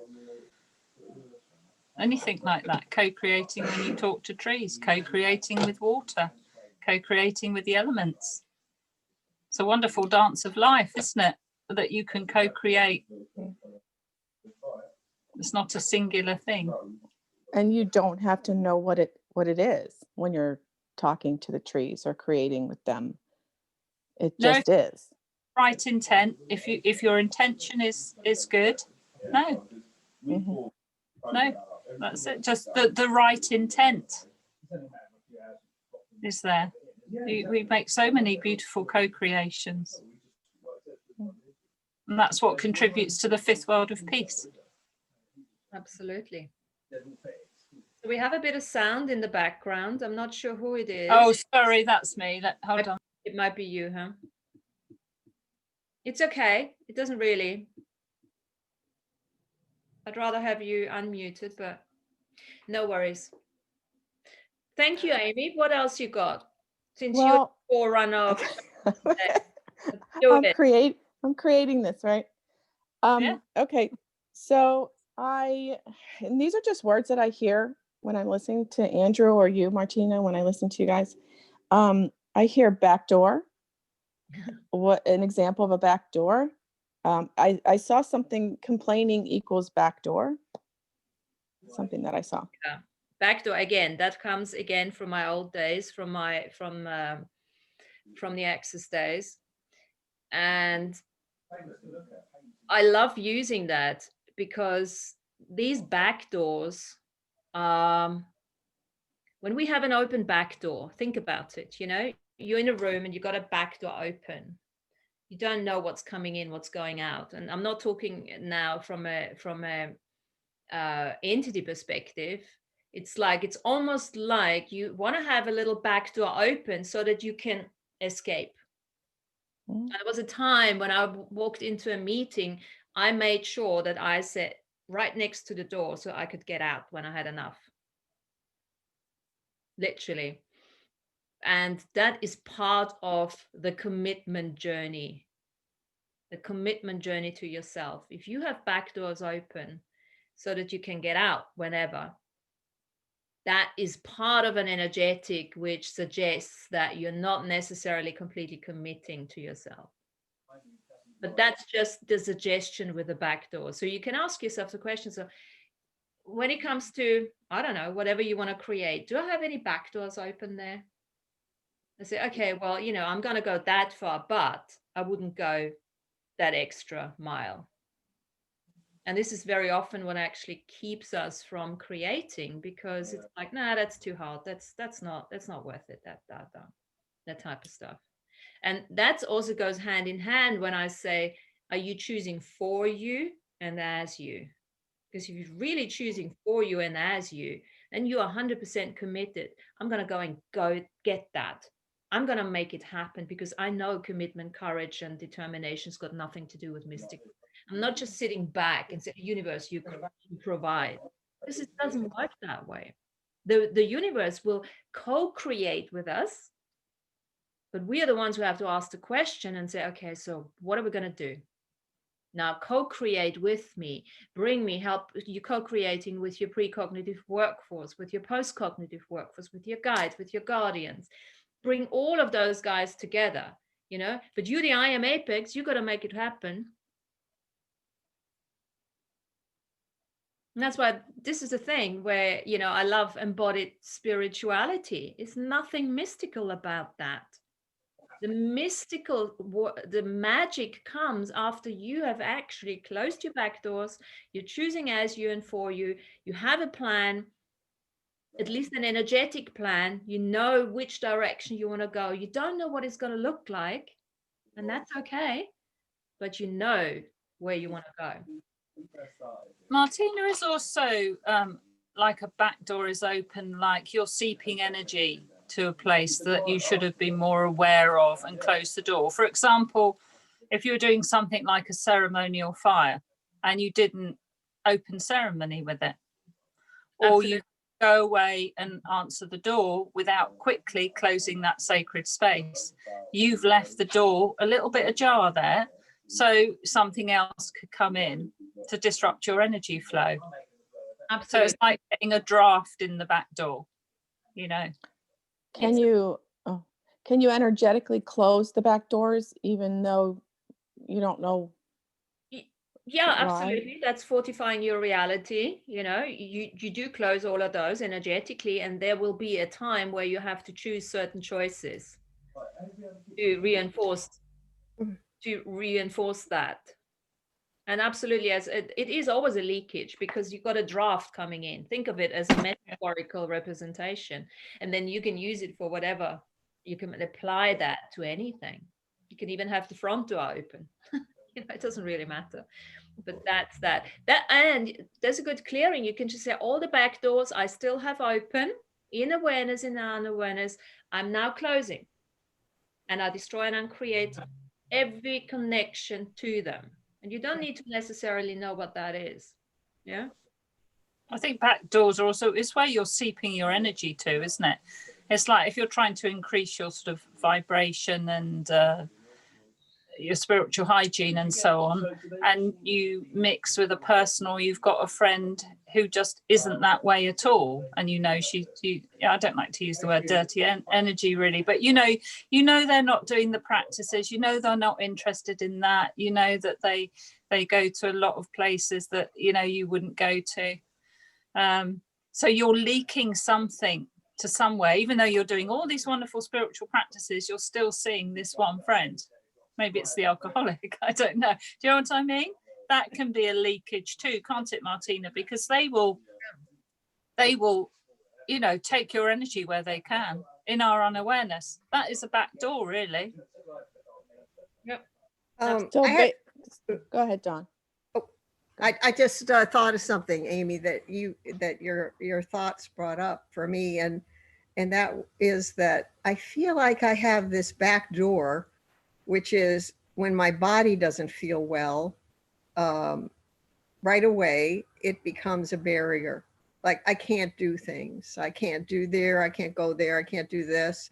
Anything like that, co-creating when you talk to trees, co-creating with water, co-creating with the elements. It's a wonderful dance of life, isn't it? That you can co-create. It's not a singular thing. And you don't have to know what it is when you're talking to the trees or creating with them. It just is. Right intent. If your intention is good, no. Mm-hmm. No, that's it. Just the right intent is there. We make so many beautiful co-creations. And that's what contributes to the fifth world of peace. Absolutely. So we have a bit of sound in the background. I'm not sure who it is. Oh, sorry, that's me. Hold on. It might be you, huh? It's okay. It doesn't really. I'd rather have you unmuted, but no worries. Thank you, Amy. What else you got? Since you're the forerunner of I'm creating this, right? Yeah. Okay. So and these are just words that I hear when I'm listening to Andrew or you, Martina, when I listen to you guys, I hear back door. What an example of a back door. I saw something complaining equals back door. Something that I saw. Yeah. Back door again. That comes again from my old days, from the Access days, and I love using that because these back doors. When we have an open back door, think about it. You're in a room and you've got a back door open. You don't know what's coming in, what's going out. And I'm not talking now from a entity perspective. It's almost like you want to have a little back door open so that you can escape. There was a time when I walked into a meeting, I made sure that I sat right next to the door so I could get out when I had enough. Literally. And that is part of the commitment journey to yourself. If you have back doors open so that you can get out whenever, that is part of an energetic which suggests that you're not necessarily completely committing to yourself. But that's just the suggestion with the back door. So you can ask yourself the question, so when it comes to, I don't know, whatever you want to create, do I have any back doors open there? I say, okay, well, I'm going to go that far, but I wouldn't go that extra mile. And this is very often what actually keeps us from creating, because it's like, nah, that's too hard. That's not worth it. That type of stuff. And that also goes hand in hand when I say, are you choosing for you and as you? Because if you're really choosing for you and as you, then you're 100% committed. I'm going to go get that. I'm going to make it happen because I know commitment, courage, and determination's got nothing to do with mystic. I'm not just sitting back and say, universe, you provide. Because it doesn't work that way. The universe will co-create with us, but we are the ones who have to ask the question and say, okay, so what are we going to do? Now co-create with me, bring me, help you co-creating with your precognitive workforce, with your post-cognitive workforce, with your guides, with your guardians. Bring all of those guys together, but you, the I am apex, you got to make it happen. And that's why this is the thing where, I love embodied spirituality. It's nothing mystical about that. The magic comes after you have actually closed your back doors, you're choosing as you and for you, you have a plan, at least an energetic plan, you know which direction you want to go. You don't know what it's going to look like, and that's okay, but you know where you want to go. Martina, is also like a back door is open, like you're seeping energy to a place that you should have been more aware of and close the door. For example, if you're doing something like a ceremonial fire and you didn't open ceremony with it, or Absolutely. You go away and answer the door without quickly closing that sacred space, you've left the door a little bit ajar there, so something else could come in to disrupt your energy flow. Absolutely. So it's like getting a draft in the back door, Can you energetically close the back doors even though you don't know? Yeah, absolutely. That's fortifying your reality. You do close all of those energetically, and there will be a time where you have to choose certain choices to reinforce that. And absolutely, as it is always a leakage, because you've got a draft coming in. Think of it as a metaphorical representation, and then you can use it for whatever. You can apply that to anything. You can even have the front door open. It doesn't really matter. But that's that. And there's a good clearing. You can just say all the back doors I still have open in awareness, in unawareness, I'm now closing, and I destroy and uncreate every connection to them. And you don't need to necessarily know what that is. Yeah. I think back doors are also, it's where you're seeping your energy to, isn't it? It's like if you're trying to increase your sort of vibration and your spiritual hygiene and so on, and you mix with a person, or you've got a friend who just isn't that way at all, and I don't like to use the word dirty energy really, but you know they're not doing the practices, they're not interested in that, that they go to a lot of places that you wouldn't go to, so you're leaking something to somewhere, even though you're doing all these wonderful spiritual practices, you're still seeing this one friend. Maybe it's the alcoholic, I don't know. Do you know what I mean? That can be a leakage too, can't it, Martina? Because they will, take your energy where they can in our unawareness. That is a back door, really. Yep. Go ahead, Dawn. I just thought of something, Amy, that your thoughts brought up for me, and that is that I feel like I have this back door, which is when my body doesn't feel well, right away, it becomes a barrier. Like I can't do things. I can't do there. I can't go there. I can't do this.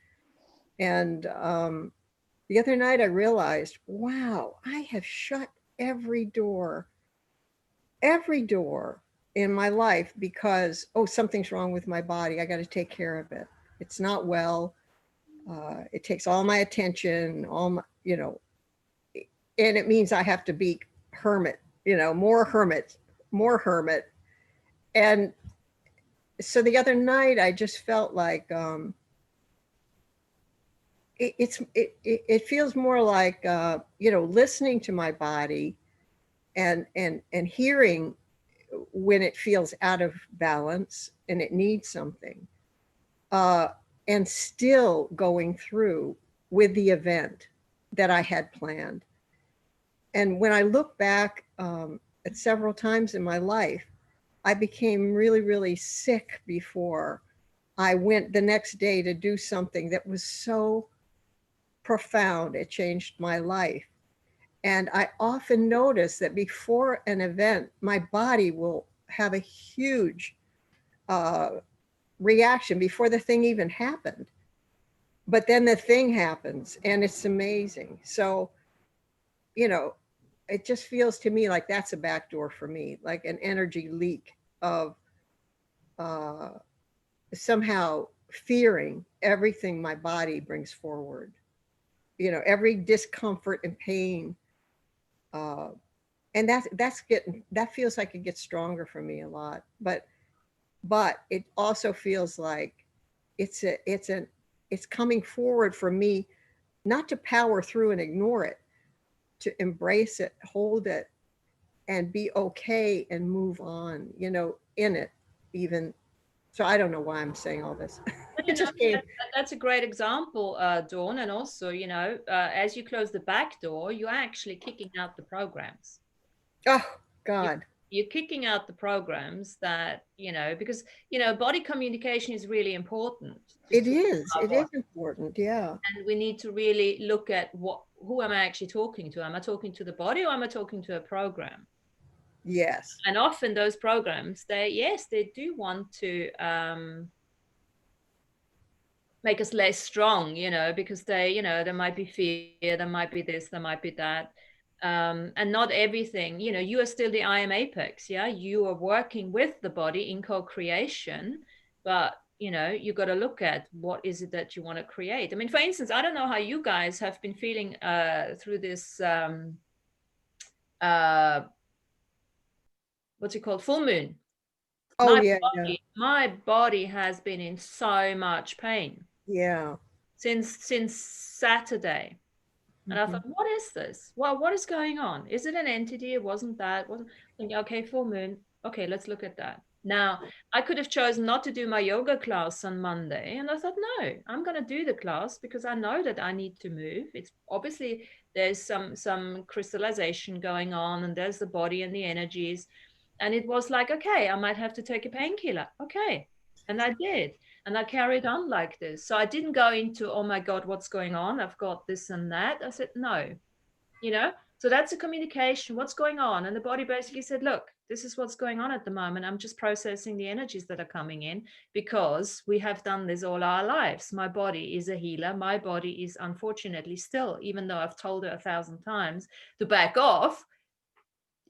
And the other night I realized, wow, I have shut every door in my life because, something's wrong with my body. I got to take care of it. It's not well. It takes all my attention, and it means I have to be hermit, more hermit. And so the other night I just felt like it feels more like, listening to my body and hearing when it feels out of balance and it needs something, and still going through with the event that I had planned. And when I look back at several times in my life, I became really, really sick before I went the next day to do something that was so profound. It changed my life. And I often notice that before an event, my body will have a huge reaction before the thing even happened. But then the thing happens and it's amazing. So, it just feels to me like that's a backdoor for me, like an energy leak of somehow fearing everything my body brings forward. Every discomfort and pain. And that feels like it gets stronger for me a lot. But it also feels like it's coming forward for me, not to power through and ignore it, to embrace it, hold it, and be okay and move on, in it even. So I don't know why I'm saying all this. That's a great example, Dawn. And also, as you close the back door, you're actually kicking out the programs. Oh, God. You're kicking out the programs that, because, body communication is really important. It is important. Yeah. And we need to really look at who am I actually talking to? Am I talking to the body or am I talking to a program? Yes. And often those programs, they do want to make us less strong, because there might be fear, there might be this, there might be that. And not everything, you are still the I am apex. Yeah. You are working with the body in co-creation, but you got to look at what is it that you want to create. I mean, for instance, I don't know how you guys have been feeling through this what's it called, full moon. My body has been in so much pain. Yeah. Since Saturday. And I thought, what is this? Well, what is going on? Is it an entity? It wasn't that. Okay, full moon. Okay, let's look at that. Now, I could have chosen not to do my yoga class on Monday. And I thought, no, I'm going to do the class because I know that I need to move. It's obviously there's some crystallization going on, and there's the body and the energies. And it was like, okay, I might have to take a painkiller. Okay. And I did. And I carried on like this. So I didn't go into, oh my God, what's going on? I've got this and that. I said, no, So that's a communication. What's going on? And the body basically said, look, this is what's going on at the moment. I'm just processing the energies that are coming in because we have done this all our lives. My body is a healer. My body is unfortunately still, even though I've told her 1,000 times to back off,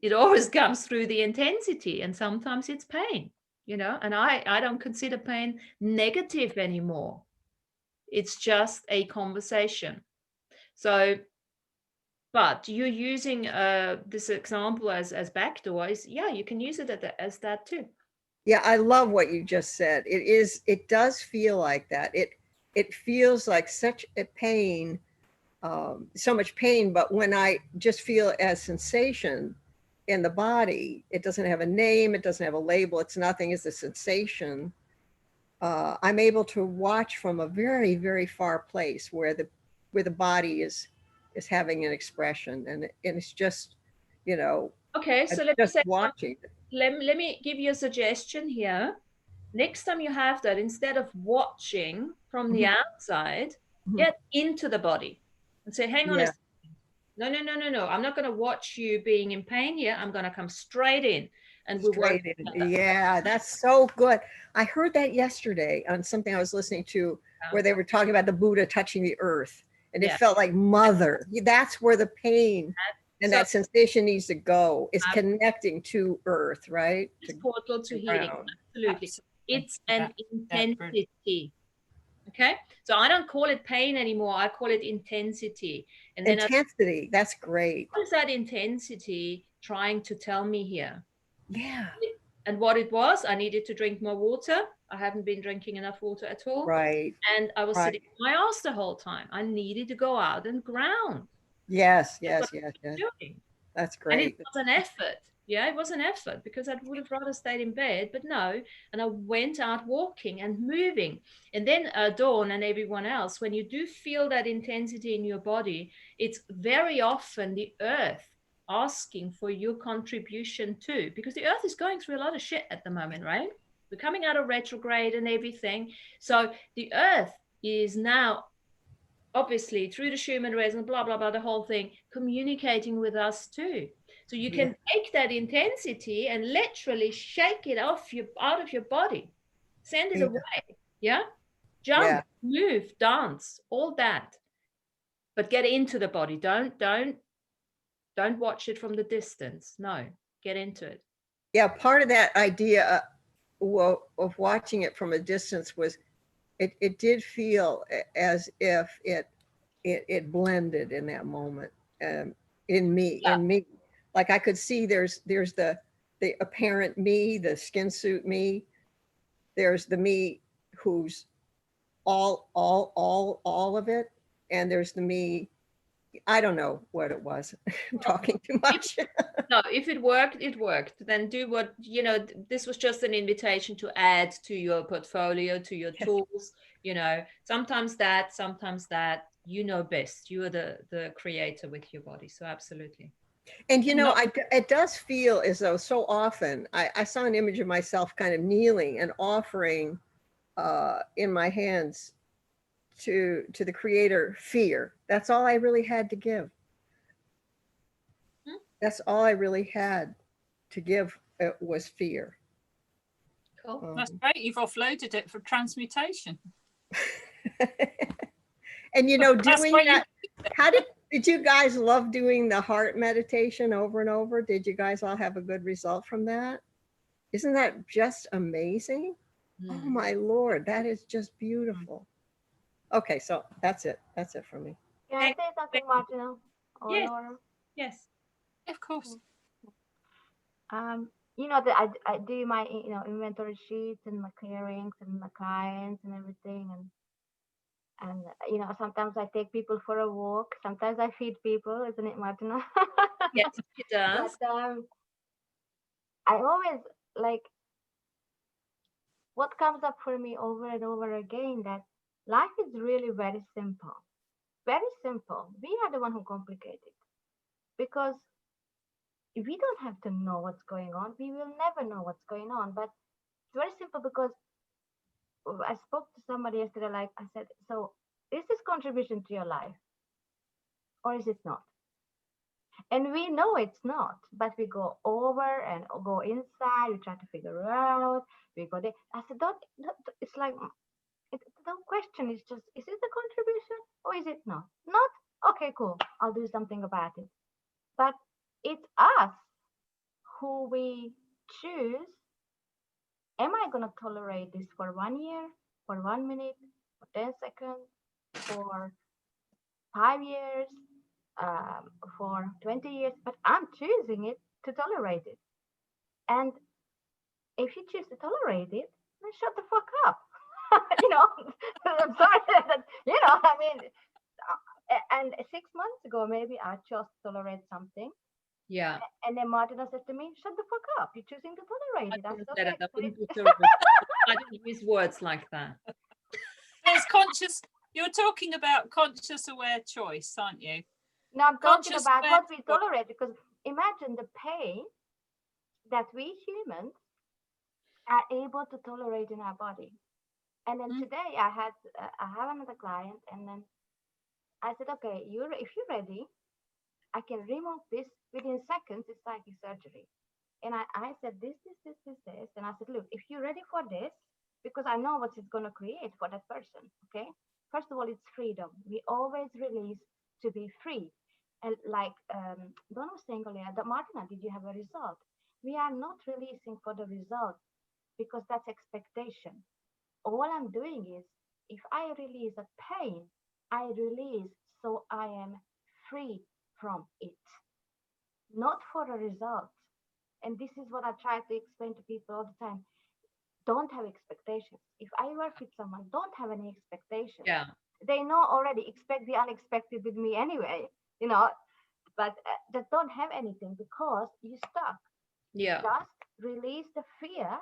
it always comes through the intensity, and sometimes it's pain, and I don't consider pain negative anymore. It's just a conversation. So, but you're using this example as backdoors. Yeah, you can use it as that too. Yeah, I love what you just said. It does feel like that. It feels like such a pain, so much pain, but when I just feel as sensation in the body, it doesn't have a name, it doesn't have a label, it's nothing, it's a sensation. I'm able to watch from a very, very far place where the body is having an expression, and it's just, Okay, so let me just say watching. let me give you a suggestion here. Next time you have that, instead of watching from the outside, get into the body and say, hang on a second. No. I'm not going to watch you being in pain here. I'm going to come straight in and we'll work together. Yeah, that's so good. I heard that yesterday on something I was listening to where they were talking about the Buddha touching the earth, and it felt like mother. That's where the pain and that sensation needs to go, is connecting to earth, right? It's portal to healing. Absolutely. It's an intensity. Okay, so I don't call it pain anymore. I call it intensity. And then intensity, that's great. What is that intensity trying to tell me here? Yeah. And what it was, I needed to drink more water. I haven't been drinking enough water at all. Right. And I was sitting on my ass the whole time. I needed to go out and ground. Yes. That's great. And it was an effort. Yeah, it was an effort, because I would have rather stayed in bed, but no. And I went out walking and moving. And then Dawn and everyone else, when you do feel that intensity in your body, it's very often the earth asking for your contribution too, because the earth is going through a lot of shit at the moment, right? We're coming out of retrograde and everything. So the earth is now, obviously, through the Schumann resonance, blah, blah, blah, the whole thing, communicating with us too. So you can take that intensity and literally shake it out of your body, send it away. Yeah. Jump, move, dance, all that. But get into the body. Don't watch it from the distance. No, get into it. Yeah, part of that idea of watching it from a distance was it did feel as if it blended in that moment, in me. Like I could see there's the apparent me, the skin suit me. There's the me who's all of it, and there's the me. I don't know what it was. I'm talking too much. No, if it worked, it worked. Then do what, this was just an invitation to add to your portfolio, to your tools, sometimes that, you know best. You are the creator with your body. So absolutely. And, it does feel as though so often I saw an image of myself kind of kneeling and offering in my hands to the creator fear. That's all I really had to give. That's all I really had to give was fear. Cool. That's great. You've offloaded it for transmutation. And doing that, how did you guys love doing the heart meditation over and over? Did you guys all have a good result from that? Isn't that just amazing? Oh my Lord, that is just beautiful. Okay, so that's it. That's it for me. Can I say something, Martina? Yes. Laura? Yes. Of course. That I do my inventory sheets and my clearings and my clients and everything, and sometimes I take people for a walk. Sometimes I feed people, isn't it, Martina? Yes, it does. But I always what comes up for me over and over again, that life is really very simple. Very simple. We are the one who complicate it, because if we don't have to know what's going on, we will never know what's going on. But it's very simple, because I spoke to somebody yesterday, I said, so is this contribution to your life or is it not? And we know it's not, but we go over and go inside. We try to figure out. We go there. I said, it's like, the question is just, is it a contribution or is it not? Not? Okay, cool. I'll do something about it. But it's us who we choose. Am I going to tolerate this for 1 year, for 1 minute, for 10 seconds, for 5 years, for 20 years? But I'm choosing it to tolerate it. And if you choose to tolerate it, then shut the fuck up. I'm sorry that, I mean, and 6 months ago, maybe I chose to tolerate something. Yeah. And then Martina said to me, shut the fuck up. You're choosing to tolerate it. I didn't use words like that. There's conscious, you're talking about conscious aware choice, aren't you? No, I'm talking about what we tolerate, because imagine the pain that we humans are able to tolerate in our body. And then today I have another client, and then I said, okay, if you're ready, I can remove this within seconds. It's like a surgery. And I said, this. And I said, look, if you're ready for this, because I know what it's going to create for that person, okay? First of all, it's freedom. We always release to be free. And like Donna was saying earlier, Martina, did you have a result? We are not releasing for the result because that's expectation. All I'm doing is, if I release a pain, I release so I am free from it, not for a result. And this is what I try to explain to people all the time. Don't have expectations. If I work with someone, don't have any expectations. Yeah. They know already, expect the unexpected with me anyway, but just don't have anything, because you're stuck. Yeah. Just release the fear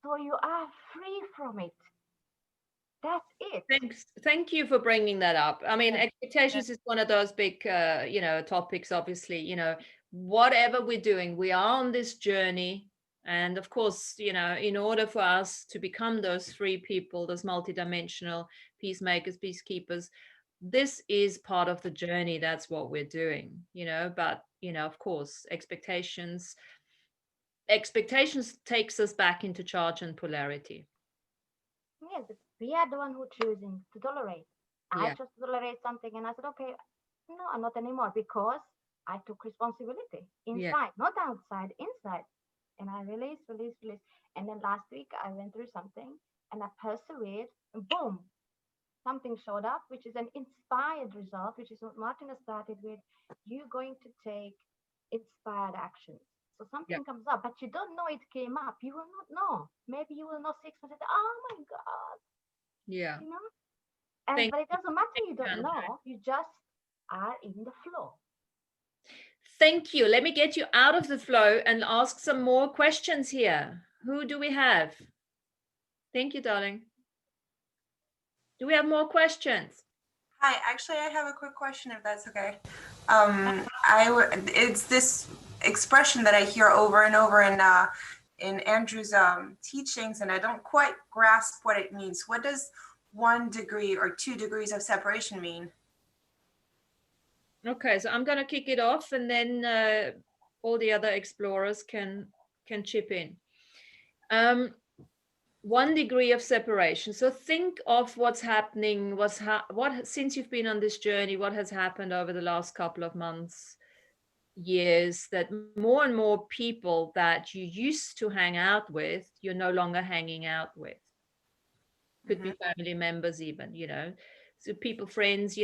so you are free from it. That's it. Thank you for bringing that up. I mean, expectations is one of those big, topics, obviously, whatever we're doing, we are on this journey. And of course, in order for us to become those free people, those multidimensional peacemakers, peacekeepers, this is part of the journey. That's what we're doing, but, of course, expectations takes us back into charge and polarity. Yes, we are the one who choosing to tolerate. I chose to tolerate something, and I said, okay, no, I'm not anymore, because I took responsibility inside, not outside, inside. And I release. And then last week I went through something and I persevered, and boom, something showed up, which is an inspired result, which is what Martina started with. You're going to take inspired actions. So something comes up, but you don't know it came up. You will not know. Maybe you will know 6 months. Oh my God. Yeah. But it doesn't matter. You don't know. You just are in the flow. Thank you. Let me get you out of the flow and ask some more questions here. Who do we have? Thank you, darling. Do we have more questions? Hi, actually, I have a quick question, if that's okay. It's this expression that I hear over and over in Andrew's teachings, and I don't quite grasp what it means. What does 1 degree or 2 degrees of separation mean? Okay, so I'm going to kick it off, and then all the other explorers can chip in. 1 degree of separation. So think of what's happening, since you've been on this journey, what has happened over the last couple of months, years, that more and more people that you used to hang out with, you're no longer hanging out with. Could be family members even, so people, friends,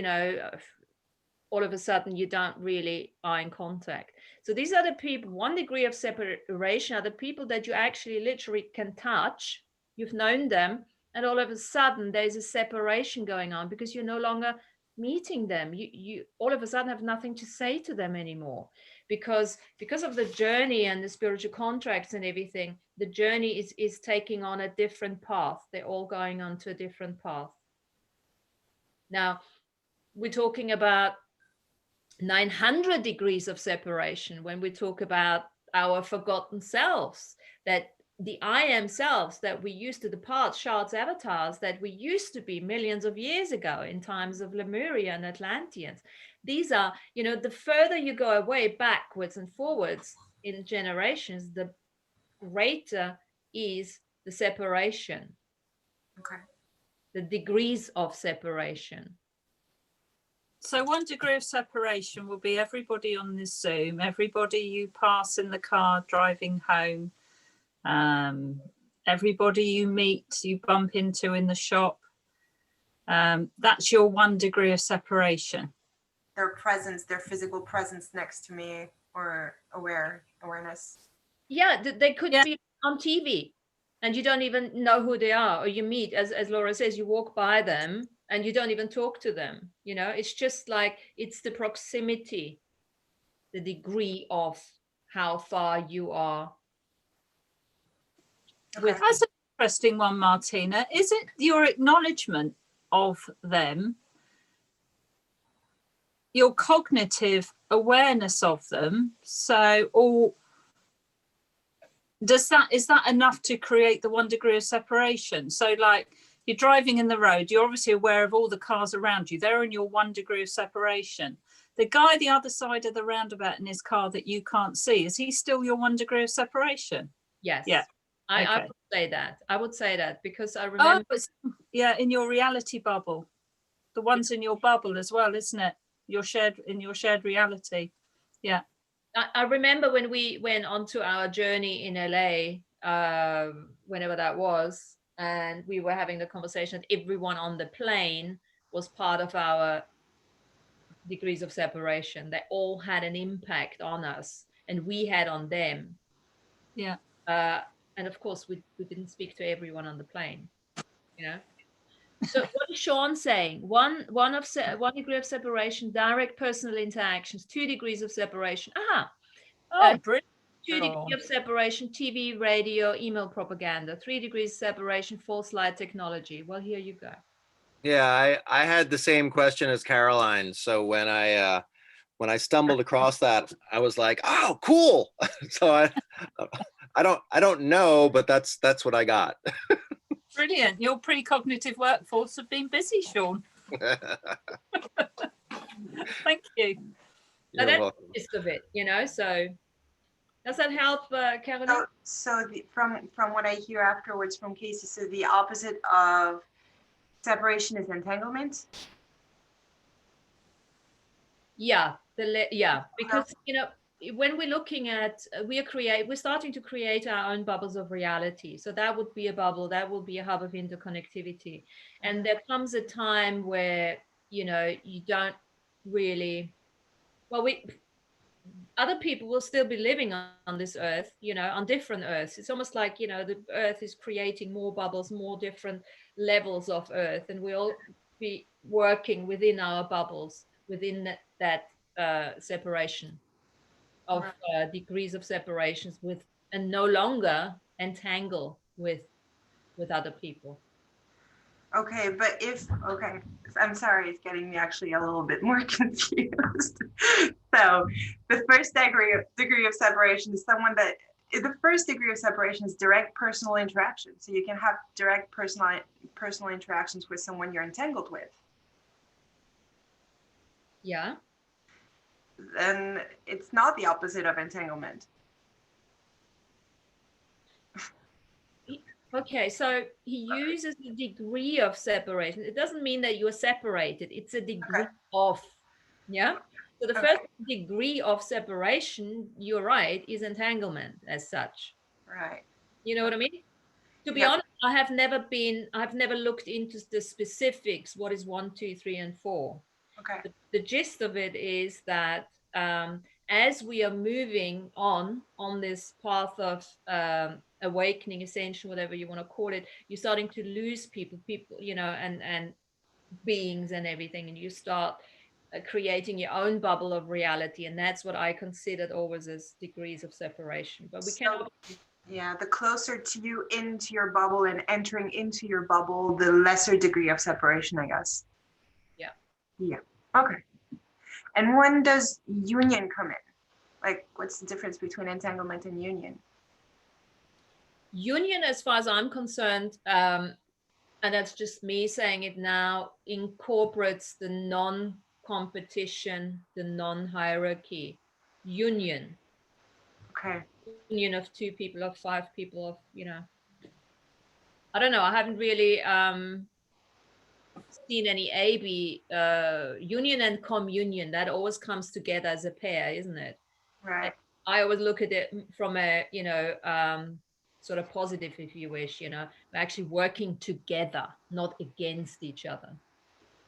all of a sudden you don't really are in contact. So these are the people, 1 degree of separation are the people that you actually literally can touch. You've known them, and all of a sudden there's a separation going on because you're no longer meeting them. You all of a sudden have nothing to say to them anymore, because of the journey and the spiritual contracts and everything. The journey is taking on a different path. They're all going on to a different path. Now we're talking about 900 degrees of separation when we talk about our forgotten selves, that the I am selves that we used to, the parts, shards, avatars that we used to be millions of years ago in times of Lemuria and Atlanteans, these are, the further you go away backwards and forwards in generations, the greater is the separation, Okay. the degrees of separation. So 1 degree of separation will be everybody on this Zoom, everybody you pass in the car driving home, everybody you meet, you bump into in the shop. That's your 1 degree of separation. Their presence, their physical presence next to me, or awareness. Yeah, they could be on TV and you don't even know who they are, or you meet, as Laura says, you walk by them and you don't even talk to them. It's just like, it's the proximity, the degree of how far you are. Okay. That's an interesting one, Martina. Is it your acknowledgement of them, your cognitive awareness of them? So, or is that enough to create the 1 degree of separation? So like, you're driving in the road, you're obviously aware of all the cars around you, they're in your 1 degree of separation. The guy the other side of the roundabout in his car that you can't see, is he still your 1 degree of separation? Yes. Yeah. I would say that. I would say that because I remember. In your reality bubble. The ones in your bubble as well, isn't it? Your shared reality. Yeah. I remember when we went onto our journey in LA, whenever that was, and we were having the conversation that everyone on the plane was part of our degrees of separation. They all had an impact on us and we had on them. Yeah. And of course, we didn't speak to everyone on the plane, So what is Sean saying? One degree of separation, direct personal interactions. 2 degrees of separation. Brilliant. 2 degrees of separation, TV, radio, email propaganda. 3 degrees separation, false light technology. Well, here you go. Yeah, I had the same question as Caroline. So when I stumbled across that, I was like, oh, cool. So I don't know, but that's what I got. Brilliant. Your precognitive workforce have been busy, Sean. Thank you. That's the gist of it, so does that help, Caroline? So from what I hear afterwards from Casey, so the opposite of separation is entanglement? Yeah, because when we're looking at we're starting to create our own bubbles of reality. So that would be a bubble, that will be a hub of interconnectivity. And there comes a time where you don't really, other people will still be living on this earth, on different earths. It's almost like the earth is creating more bubbles, more different levels of earth, and we'll be working within our bubbles, within that separation of degrees of separations and no longer entangle with other people. Okay, but I'm sorry, it's getting me actually a little bit more confused. So the first degree of separation is the first degree of separation is direct personal interaction. So you can have direct personal interactions with someone you're entangled with. Yeah. Then it's not the opposite of entanglement. Okay, so he uses the degree of separation. It doesn't mean that you are separated. It's a degree of, yeah? So the first degree of separation, you're right, is entanglement as such. Right. You know what I mean? To be honest, I've never looked into the specifics. What is 1, 2, 3, and 4? Okay. The gist of it is that as we are moving on this path of awakening, ascension, whatever you want to call it, you're starting to lose people, and beings and everything, and you start creating your own bubble of reality, and that's what I considered always as degrees of separation. But we cannot. Yeah, the closer to you into your bubble and entering into your bubble, the lesser degree of separation, I guess. Yeah. Yeah. Okay. And when does union come in? Like, what's the difference between entanglement and union? Union, as far as I'm concerned, and that's just me saying it now, incorporates the competition, the non-hierarchy, union. Okay. Union of 2 people, of 5 people, of, I don't know. I haven't really seen any AB union and communion. That always comes together as a pair, isn't it? Right. I always look at it from a, sort of positive, if you wish, we're actually working together, not against each other.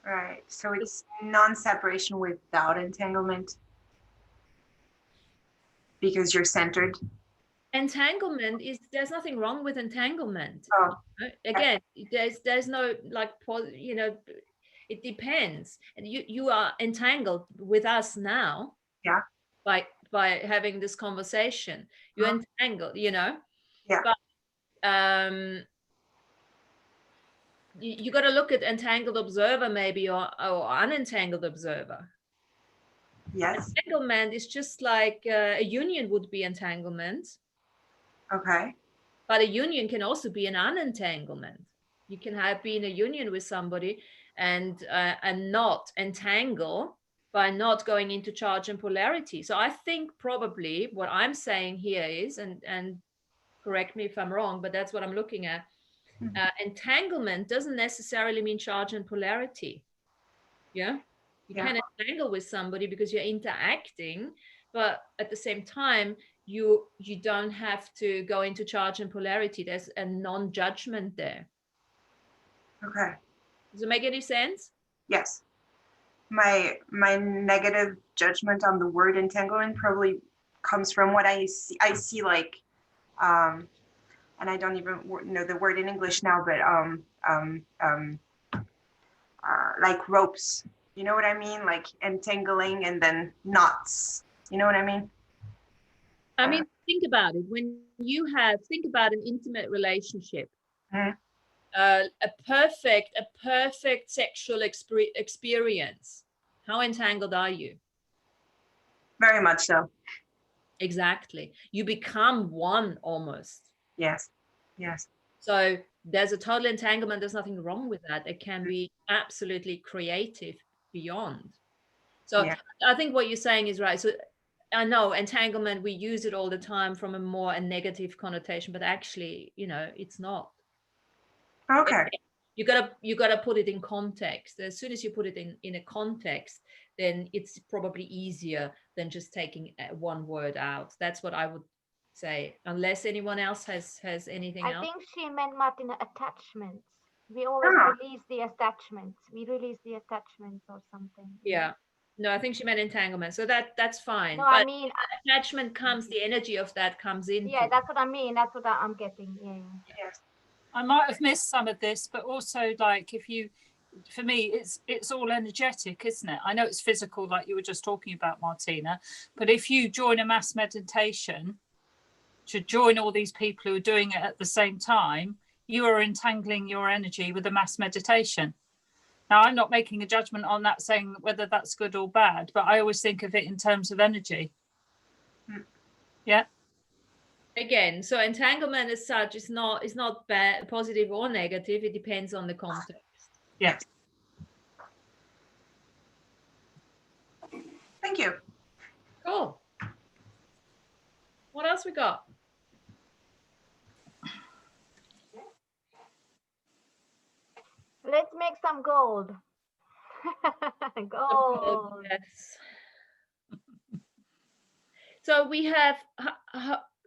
Right. So it's non-separation without entanglement because you're centered. Entanglement there's nothing wrong with entanglement. Oh. Again, there's no it depends. And you are entangled with us now. Yeah. By having this conversation, you're entangled, Yeah. But you got to look at entangled observer maybe, or unentangled observer. Yes. Entanglement is just like a union would be entanglement. Okay. But a union can also be an unentanglement. You can be in a union with somebody and not entangle by not going into charge and polarity. So I think probably what I'm saying here is, and correct me if I'm wrong, but that's what I'm looking at. Entanglement doesn't necessarily mean charge and polarity. Yeah. You can entangle with somebody because you're interacting, but at the same time, you don't have to go into charge and polarity. There's a non-judgment there. Okay. Does it make any sense? Yes. My negative judgment on the word entanglement probably comes from what I see like, and I don't even know the word in English now, but like ropes. You know what I mean? Like entangling and then knots. You know what I mean? I mean, think about it. When you think about an intimate relationship, a perfect sexual experience. How entangled are you? Very much so. Exactly. You become one almost. Yes. Yes. So there's a total entanglement. There's nothing wrong with that. It can be absolutely creative beyond. So I think what you're saying is right. So I know entanglement, we use it all the time from a negative connotation, but actually, it's not. Okay. You gotta put it in context. As soon as you put it in a context, then it's probably easier than just taking one word out. That's what I would say, unless anyone else has anything else. I think she meant, Martina, attachments. We always release the attachments. We release the attachments or something. Yeah. No, I think she meant entanglement. So that's fine. No, but I mean attachment comes, the energy of that comes in. Yeah, that's what I mean. That's what I'm getting. Yeah. Yes. I might have missed some of this, but also like for me, it's all energetic, isn't it? I know it's physical, like you were just talking about, Martina, but if you join a mass meditation, to join all these people who are doing it at the same time, you are entangling your energy with a mass meditation. Now, I'm not making a judgment on that, saying whether that's good or bad, but I always think of it in terms of energy. Yeah. Again, so entanglement as such is not bad, positive or negative. It depends on the context. Yeah. Thank you. Cool. What else we got? Let's make some gold. Gold. Yes. So we have,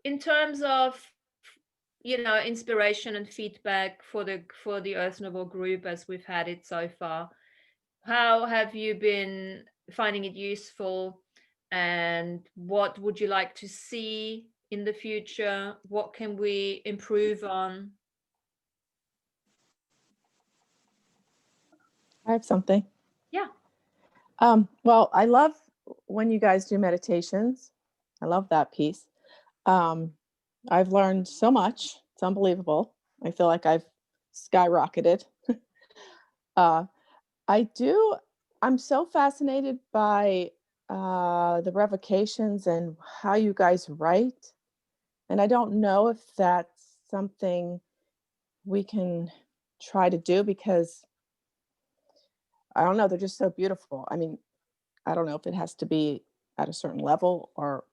in terms of, inspiration and feedback for the Earth Noble group as we've had it so far, how have you been finding it useful, and what would you like to see in the future? What can we improve on? I have something. Yeah. Well, I love when you guys do meditations. I love that piece. I've learned so much. It's unbelievable. I feel like I've skyrocketed. I'm so fascinated by the revocations and how you guys write. And I don't know if that's something we can try to do, because I don't know, they're just so beautiful. I mean, I don't know if it has to be at a certain level or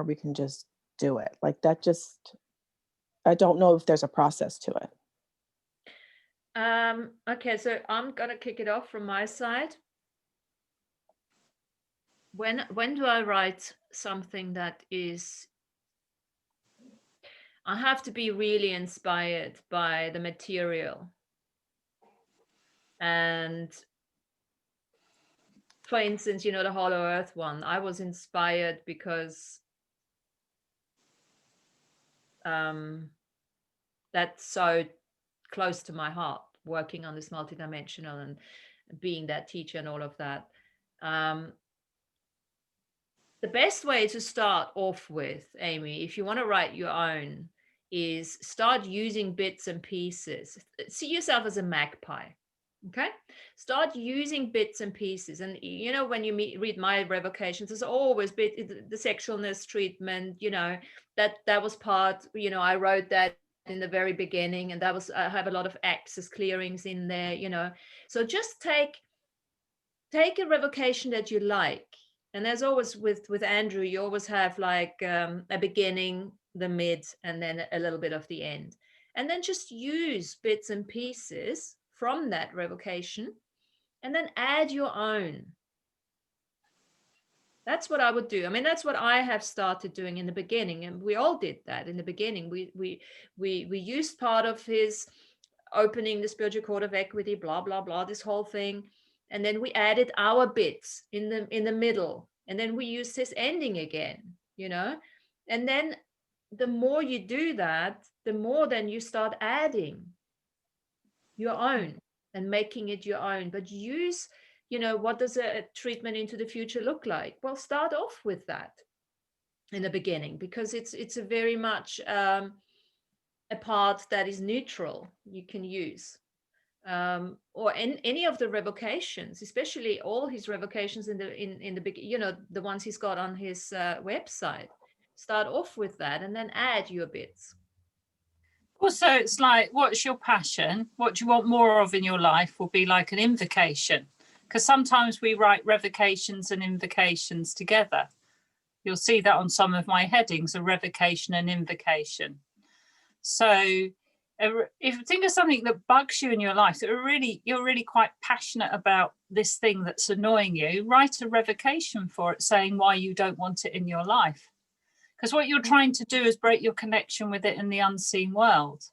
we can just do it. Like that just, I don't know if there's a process to it. Okay, so I'm gonna kick it off from my side. When do I write something that is, I have to be really inspired by the material. And for instance, you know, the Hollow Earth one, I was inspired because that's so close to my heart, working on this multidimensional and being that teacher and all of that. The best way to start off with, Amy, if you want to write your own, is start using bits and pieces. See yourself as a magpie. Okay, start using bits and pieces. And you know, when you read my revocations, there's always the sexualness treatment, you know, that was part, you know, I wrote that in the very beginning, and that was, I have a lot of access clearings in there, you know. So just take a revocation that you like. And as always with Andrew, you always have like a beginning, the mid, and then a little bit of the end. And then just use bits and pieces from that revocation and then add your own. That's what I would do. I mean, that's what I have started doing in the beginning. And we all did that in the beginning. We used part of his opening the spiritual court of equity, blah, blah, blah, this whole thing. And then we added our bits in the middle. And then we used his ending again, you know? And then the more you do that, the more then you start adding your own and making it your own. But use, you know, what does a treatment into the future look like? Well, start off with that in the beginning, because it's a very much a part that is neutral you can use. Or in any of the revocations, especially all his revocations in the you know, the ones he's got on his website. Start off with that and then add your bits. Also, it's like, what's your passion? What do you want more of in your life will be like an invocation. Because sometimes we write revocations and invocations together. You'll see that on some of my headings, a revocation and invocation. So if you think of something that bugs you in your life, that you're really quite passionate about this thing that's annoying you, write a revocation for it, saying why you don't want it in your life. Because what you're trying to do is break your connection with it in the unseen world.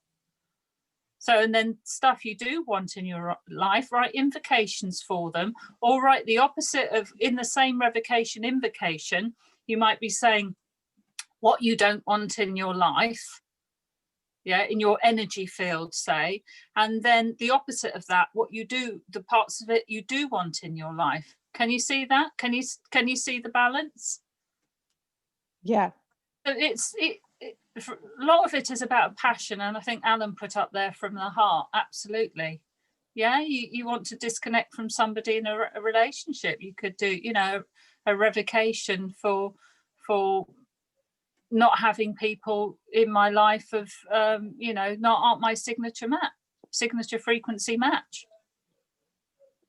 So, and then stuff you do want in your life, write invocations for them, or write the opposite of, in the same revocation invocation, you might be saying what you don't want in your life, yeah, in your energy field, say, and then the opposite of that, what you do, the parts of it you do want in your life. Can you see that? Can you see the balance? Yeah. A lot of it is about passion, and I think Alan put up there from the heart. Absolutely, yeah. You want to disconnect from somebody in a relationship. You could do, you know, a revocation for not having people in my life of, you know, aren't my signature frequency match.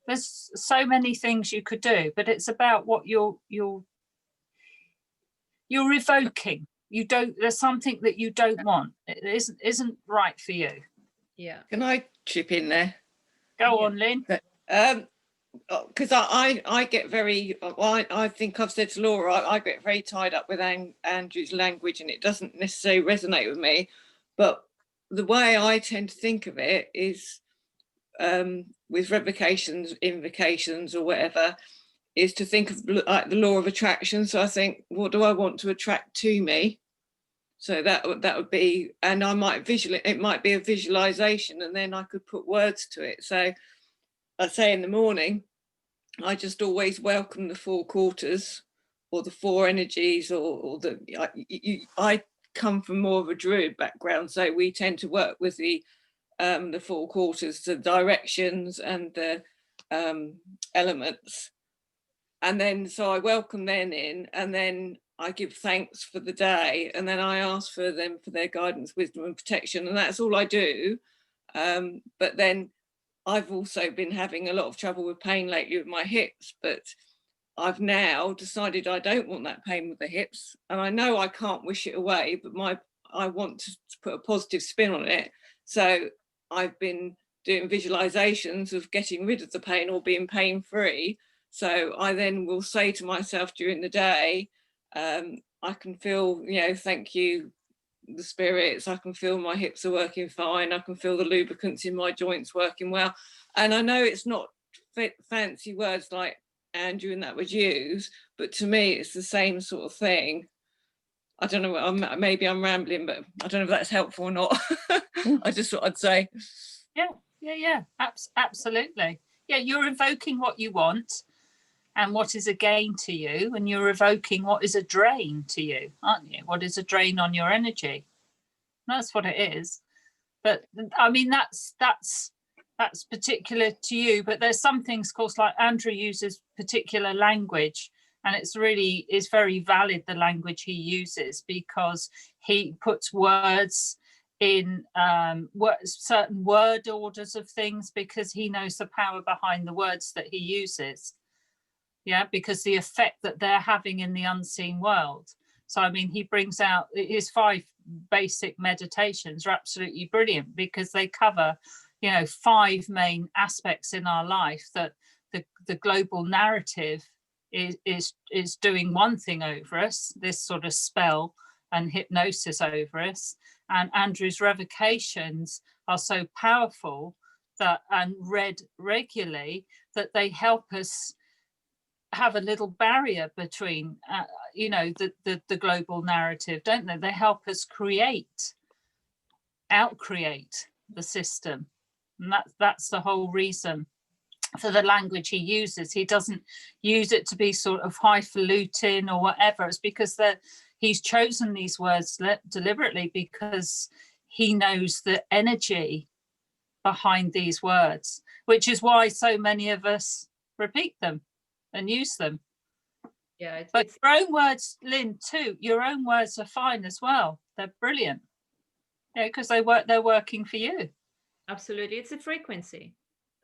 There's so many things you could do, but it's about what you're revoking. There's something that you don't want. It isn't right for you. Yeah. Can I chip in there? Go on, Lynn. Because I get very, I think I've said to Laura, I get very tied up with Andrew's language, and it doesn't necessarily resonate with me. But the way I tend to think of it is with revocations, invocations, or whatever, is to think of like the law of attraction. So I think, what do I want to attract to me? So that would be, and I might it might be a visualization, and then I could put words to it. So I say in the morning, I just always welcome the 4 quarters or the 4 energies, or I come from more of a Druid background, so we tend to work with the 4 quarters, the directions and the elements. And then, so I welcome them in, and then I give thanks for the day, and then I ask for them for their guidance, wisdom and protection, and that's all I do. But then I've also been having a lot of trouble with pain lately with my hips, but I've now decided I don't want that pain with the hips, and I know I can't wish it away, but I want to put a positive spin on it. So I've been doing visualizations of getting rid of the pain or being pain-free. So I then will say to myself during the day, I can feel, thank you, the spirits, I can feel my hips are working fine, I can feel the lubricants in my joints working well. And I know it's not fancy words like Andrew and that would use, but to me it's the same sort of thing. I don't know, maybe I'm rambling, but I don't know if that's helpful or not. I just thought I'd say. Yeah, absolutely. Yeah, you're evoking what you want and what is a gain to you, and you're evoking what is a drain to you, aren't you? What is a drain on your energy? That's what it is. But I mean, that's particular to you. But there's some things, of course, like Andrew uses particular language, and it's very valid, the language he uses, because he puts words in certain word orders of things, because he knows the power behind the words that he uses. Yeah, because the effect that they're having in the unseen world. So, I mean, he brings out his 5 basic meditations are absolutely brilliant, because they cover, 5 main aspects in our life. That the global narrative is doing one thing over us, this sort of spell and hypnosis over us. And Andrew's revocations are so powerful that, and read regularly, that they help us have a little barrier between the global narrative, don't they? They help us outcreate the system, and that's the whole reason for the language he uses. He doesn't use it to be sort of highfalutin or whatever. It's because he's chosen these words deliberately, because he knows the energy behind these words, which is why so many of us repeat them and use them. Yeah, but your own words, Lynn, too, your own words are fine as well. They're brilliant. Yeah, because they're working for you. Absolutely. It's a frequency.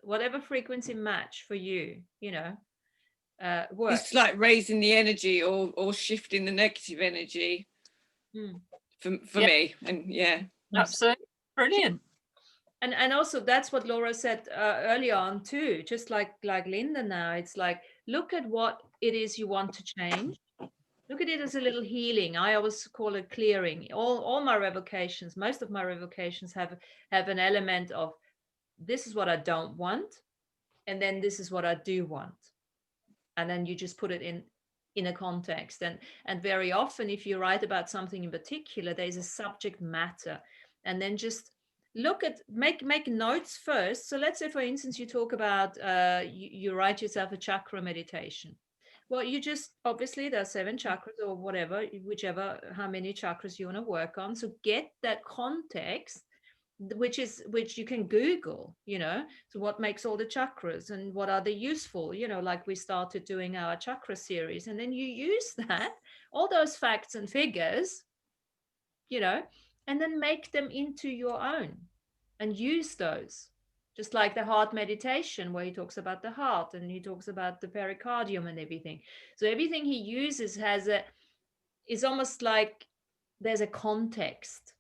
Whatever frequency match for you, works. It's like raising the energy or shifting the negative energy for me. And absolutely brilliant. And also that's what Laura said earlier on too, just like Linda now. It's like, look at what it is you want to change. Look at it as a little healing. I always call it clearing. All my revocations, most of my revocations have an element of, this is what I don't want, and then this is what I do want. And then you just put it in a context. And very often, if you write about something in particular, there's a subject matter. And then just look at, make notes first. So let's say, for instance, you talk about, you write yourself a chakra meditation. Well, you just, obviously there are 7 chakras or whatever, how many chakras you want to work on. So get that context, which you can Google, so what makes all the chakras and what are they useful, like we started doing our chakra series, and then you use that, all those facts and figures, and then make them into your own and use those. Just like the heart meditation, where he talks about the heart and he talks about the pericardium and everything. So everything he uses is almost like there's a context.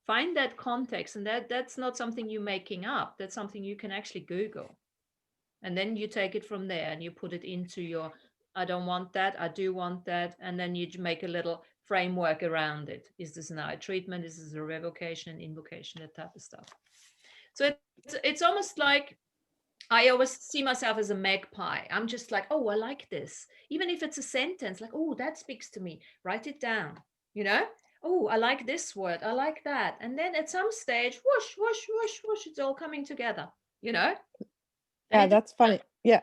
Find that context, and that's not something you're making up. That's something you can actually Google. And then you take it from there and you put it into your, I don't want that, I do want that. And then you make a little framework around it. Is this now a treatment? Is this a revocation, invocation, that type of stuff? So it's almost like, I always see myself as a magpie. I'm just like, oh, I like this. Even if it's a sentence, like, oh, that speaks to me. Write it down, Oh, I like this word. I like that. And then at some stage, whoosh, whoosh, whoosh, whoosh, it's all coming together, Yeah, that's funny. Yeah,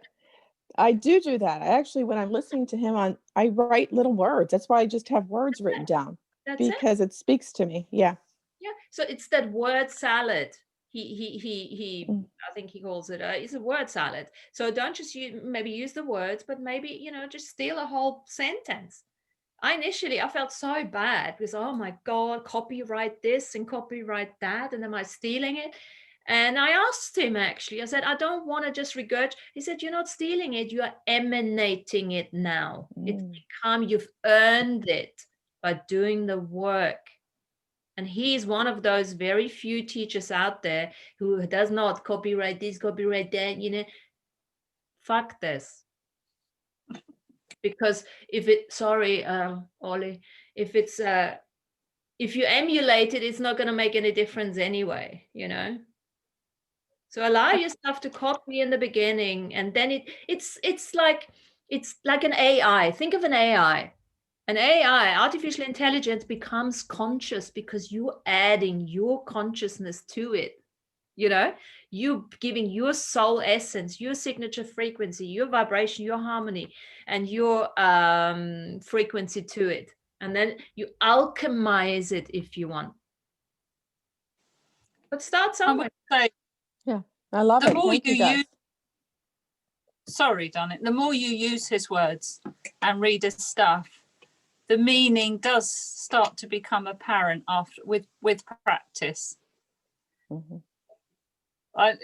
I do that. I actually, when I'm listening to him I write little words. That's why I just have words written down, because it speaks to me. Yeah. Yeah. So it's that word salad. He I think he calls it it's a word salad. So don't just maybe use the words, but maybe, just steal a whole sentence. I felt so bad because, oh my God, copyright this and copyright that. And am I stealing it? And I asked him, actually, I said, I don't want to just regurgitate. He said, you're not stealing it, you are emanating it now. It's become, you've earned it by doing the work. And he's one of those very few teachers out there who does not copyright this, copyright that, you know. Fuck this. Because if it, sorry, Ollie, if it's, if you emulate it, it's not going to make any difference anyway, you know. So allow yourself to copy in the beginning, and then it's like an AI. Think of an AI. An AI, artificial intelligence, becomes conscious because you're adding your consciousness to it. You know, you giving your soul essence, your signature frequency, your vibration, your harmony, and your frequency to it. And then you alchemize it if you want. But start somewhere. Yeah, I love it. The more Thank you guys. use, sorry, Donnet, the more you use his words and read his stuff, the meaning does start to become apparent after with practice. Mm-hmm.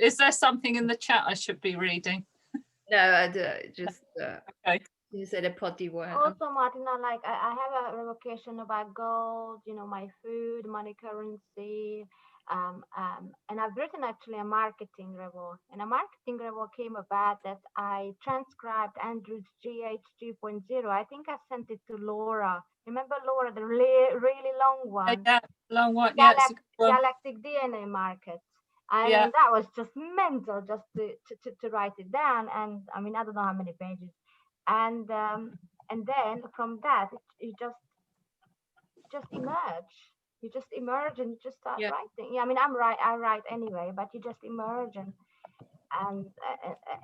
Is there something in the chat I should be reading? No, I do, just okay. You said a potty word. Also, Martina, like I have a revocation about gold, you know, my food, money, currency, and I've written actually a marketing revo. And a marketing revo came about that I transcribed Andrew's GH 2.0. I think I sent it to Laura. Remember Laura, the really long one? Yeah, long one. Galactic DNA market. And that was just mental, just to write it down. And I mean, I don't know how many pages. And then from that, you just emerge. You just emerge and you just start writing. Yeah, I mean, I write anyway, but you just emerge and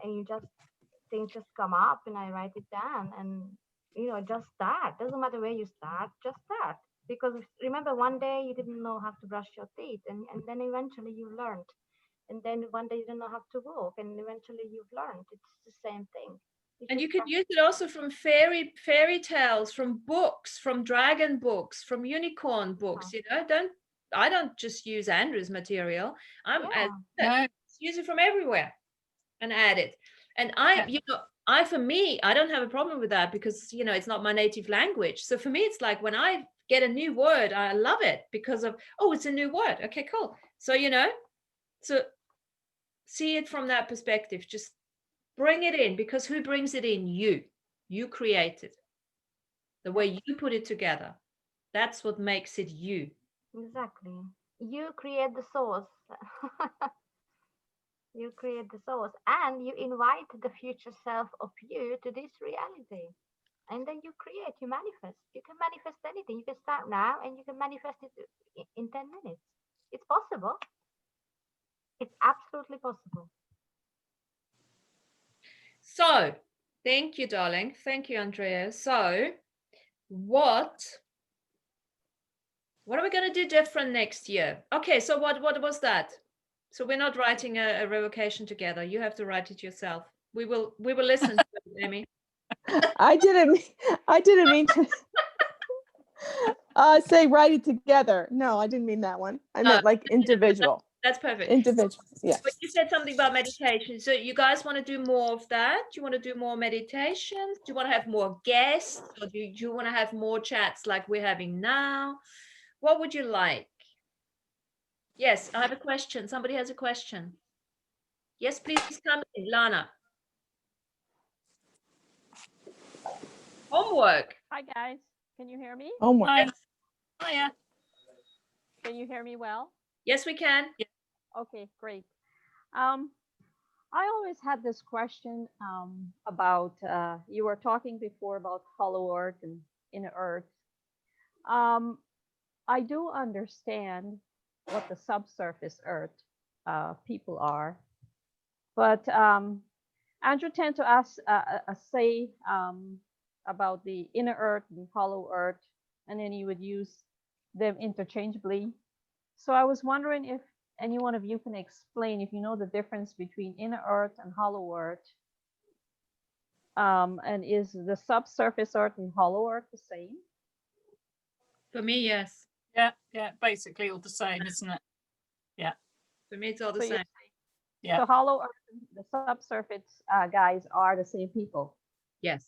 you just, things just come up and I write it down and, you know, just start. Doesn't matter where you start, just start. Because remember, one day you didn't know how to brush your teeth, and then eventually you learned. And then one day you didn't know how to walk, and eventually you've learned. It's the same thing. And you can use it also from fairy tales, from books, from dragon books, from unicorn books. You know, I don't just use Andrew's material. Use it from everywhere and add it. And you know, for me, I don't have a problem with that because, you know, it's not my native language. So for me, it's like when I get a new word, I love it because of, oh, it's a new word. Okay, cool. So, you know, so see it from that perspective. Just bring it in, because who brings it in? You create it. The way you put it together. That's what makes it you. Exactly. You create the source. You create the source, and you invite the future self of you to this reality. And then you create, you manifest. You can manifest anything. You can start now and you can manifest it in 10 minutes. It's possible. It's absolutely possible. So, thank you, darling. Thank you, Andrea. So, what are we going to do different next year? Okay, so what was that? So we're not writing a revocation together. You have to write it yourself. We will listen to it, Amy. I didn't mean to say write it together. No, I didn't mean that one. I meant like individual. That's perfect. Individual, yeah. But you said something about meditation. So you guys want to do more of that? Do you want to do more meditations? Do you want to have more guests? Or do you want to have more chats like we're having now? What would you like? Yes, I have a question. Somebody has a question. Yes, please come in, Lana. Homework. Hi, guys. Can you hear me? Homework. Hiya. Can you hear me well? Yes, we can. Yeah. Okay, great. I always had this question about, you were talking before about hollow earth and inner earth. I do understand what the subsurface earth people are, but Andrew tend to ask, say about the inner earth and hollow earth, and then you would use them interchangeably. So I was wondering if any one of you can explain if you know the difference between inner earth and hollow earth. And is the subsurface earth and hollow earth the same? For me, yes. Yeah, basically all the same, isn't it? Yeah. For me, it's all the So same. Yeah. So Hollow Earth, the subsurface guys are the same people, Yes.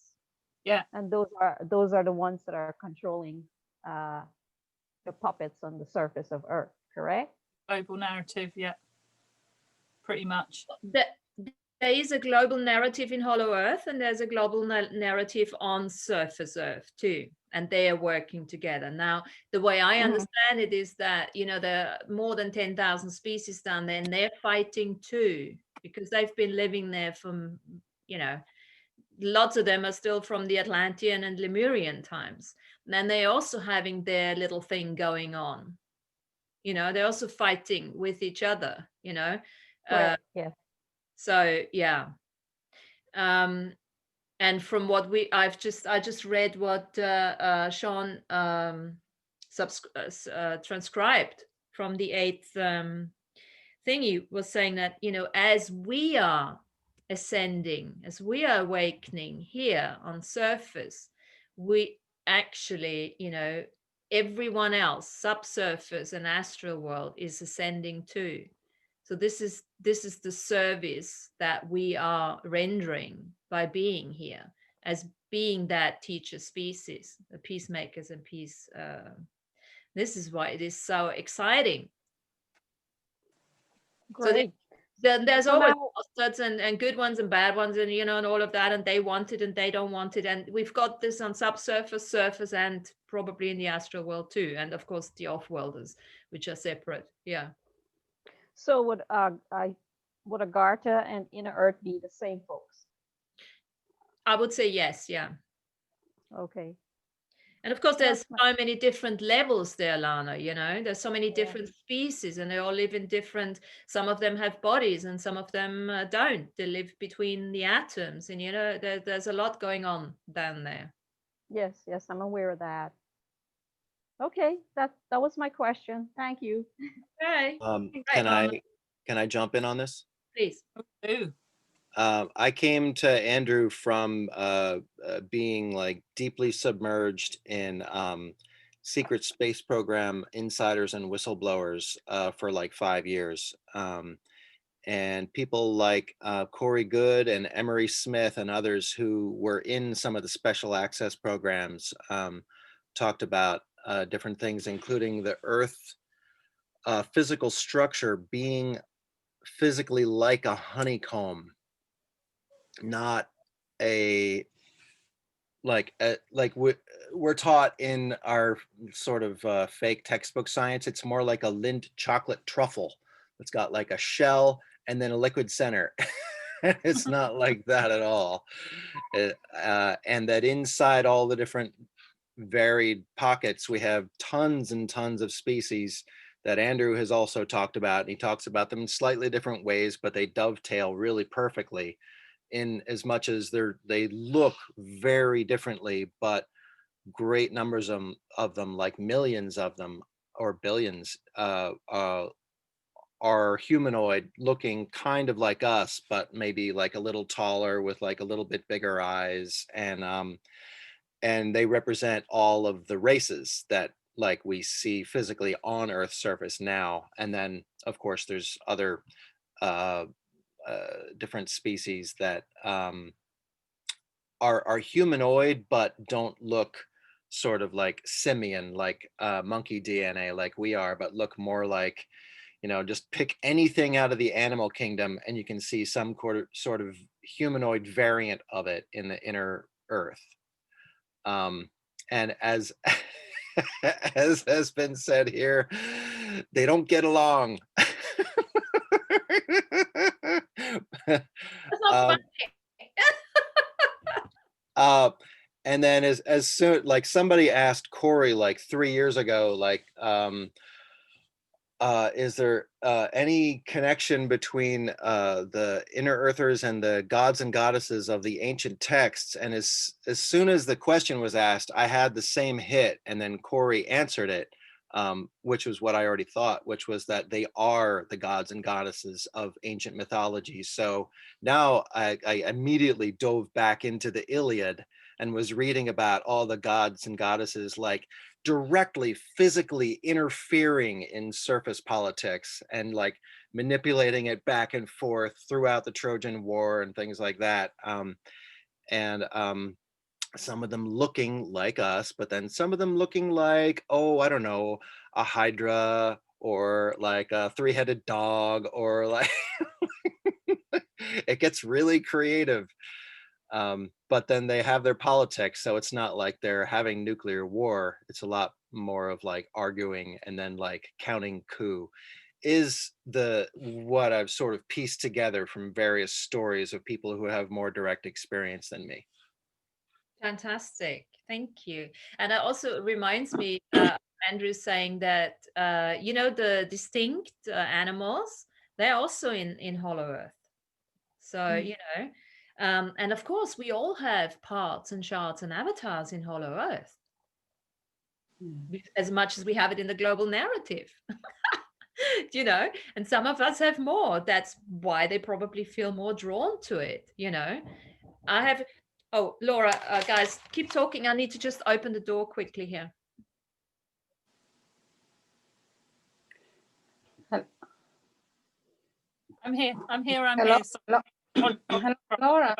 Yeah. and those are the ones that are controlling uh, the puppets on the surface of Earth. Correct? Global narrative. Yeah. Pretty much. There is a global narrative in Hollow Earth, and there's a global narrative on Surface Earth too, and they are working together. Now, the way I understand it is that, you know, there are more than 10,000 species down there, and they're fighting too, because they've been living there from, you know, lots of them are still from the Atlantean and Lemurian times. And then they're also having their little thing going on. You know, they're also fighting with each other, you know. Correct. Yes. So yeah. And from what I just read what Sean transcribed from the 8th thingy, was saying that, you know, as we are ascending, as we are awakening here on surface, we actually, you know, everyone else, subsurface and astral world, is ascending too. So this is the service that we are rendering by being here, as being that teacher species, the peacemakers and peace. This is why it is so exciting. Great. So there's So always now- bastards and good ones and bad ones, and, you know, and all of that, and they want it and they don't want it, and we've got this on subsurface, surface, and probably in the astral world too, and of course the off-worlders, which are separate. Yeah. So would Agartha and Inner Earth be the same folks? I would say yes. Yeah. Okay. And of course, there's That's so many different levels there, Lana, you know, there's so many Yeah. different species, and they all live in different, some of them have bodies and some of them don't. They live between the atoms, and, you know, there's a lot going on down there. Yes, yes, I'm aware of that. Okay, that was my question. Thank you. Okay. Can I jump in on this? Please. Ooh. I came to Andrew from being like deeply submerged in secret space program insiders and whistleblowers for like 5 years. And people like Corey Good and Emery Smith and others who were in some of the special access programs talked about different things, including the Earth physical structure being physically like a honeycomb, not a like we're taught in our sort of fake textbook science. It's more like a Lindt chocolate truffle. It's got like a shell and then a liquid center. It's not like that at all. And that inside all the different varied pockets, we have tons and tons of species that Andrew has also talked about. And he talks about them in slightly different ways, but they dovetail really perfectly, in as much as they look very differently, but great numbers of them, like millions of them or billions, are humanoid looking, kind of like us, but maybe like a little taller with like a little bit bigger eyes. And they represent all of the races that like we see physically on Earth's surface now. And then of course there's other different species that are humanoid but don't look sort of like simian, like monkey DNA like we are, but look more like, you know, just pick anything out of the animal kingdom and you can see some sort of humanoid variant of it in the inner Earth. And as as has been said here, they don't get along. And then as soon, like somebody asked Corey like 3 years ago, like, is there any connection between the inner earthers and the gods and goddesses of the ancient texts? And as soon as the question was asked, I had the same hit, and then Corey answered it, which was what I already thought, which was that they are the gods and goddesses of ancient mythology. So now I immediately dove back into the Iliad and was reading about all the gods and goddesses like directly physically interfering in surface politics and like manipulating it back and forth throughout the Trojan War and things like that. And some of them looking like us, but then some of them looking like, oh, I don't know, a hydra or like a three-headed dog, or like it gets really creative. But then they have their politics, so it's not like they're having nuclear war. It's a lot more of like arguing and then like counting coup is what I've sort of pieced together from various stories of people who have more direct experience than me. Fantastic. Thank you. And it also reminds me, Andrew saying that, the distinct animals, they're also in Hollow Earth. So, and of course, we all have parts and shards and avatars in Hollow Earth, as much as we have it in the global narrative. And some of us have more. That's why they probably feel more drawn to it. Oh, Laura, guys, keep talking. I need to just open the door quickly here. I'm here. Hello, Hello. Laura.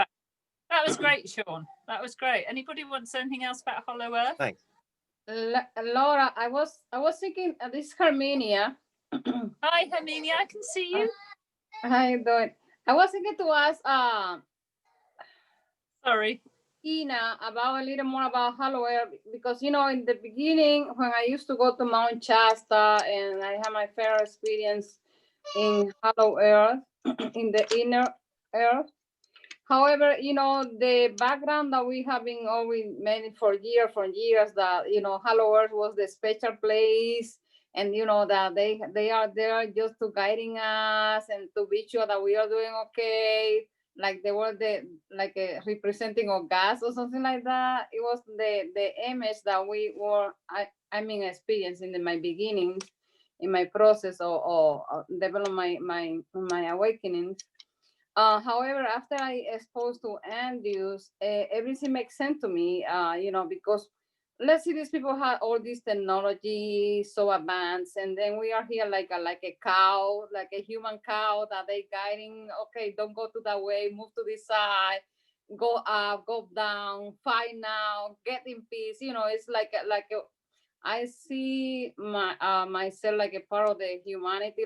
That was great, Sean. That was great. Anybody wants anything else about Hollow Earth? Thanks. Laura, I was thinking, this is Herminia. Hi, Herminia. I can see you. How you doing? I was thinking to ask sorry, Ina, about a little more about Hollow Earth, because in the beginning when I used to go to Mount Shasta and I had my fair experience in Hollow Earth, in the inner earth. However, the background that we have been always made for years that, Hollow Earth was the special place, and, that they are there just to guiding us and to be sure that we are doing okay. Like they were like a representing of gas or something like that. It was the image that we were, experiencing in my beginnings, in my process or develop my awakenings. However, after I exposed to Andrews, everything makes sense to me, because let's see, these people have all this technology so advanced, and then we are here like a cow, like a human cow that they guiding, okay, don't go to that way, move to this side, go up, go down, fight now, get in peace. It's like I see myself like a part of the humanity,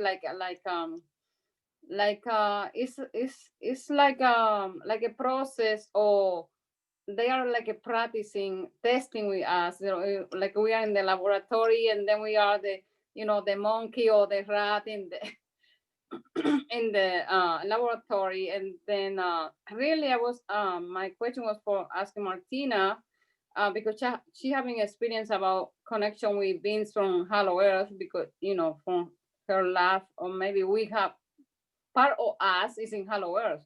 it's like a process, or they are like a practicing testing with us, like we are in the laboratory, and then we are the monkey or the rat in the in the laboratory. And then really I was my question was for asking Martina, because she having experience about connection with beings from Hollow Earth, because from her life, or maybe we have part of us is in Hollow Earth.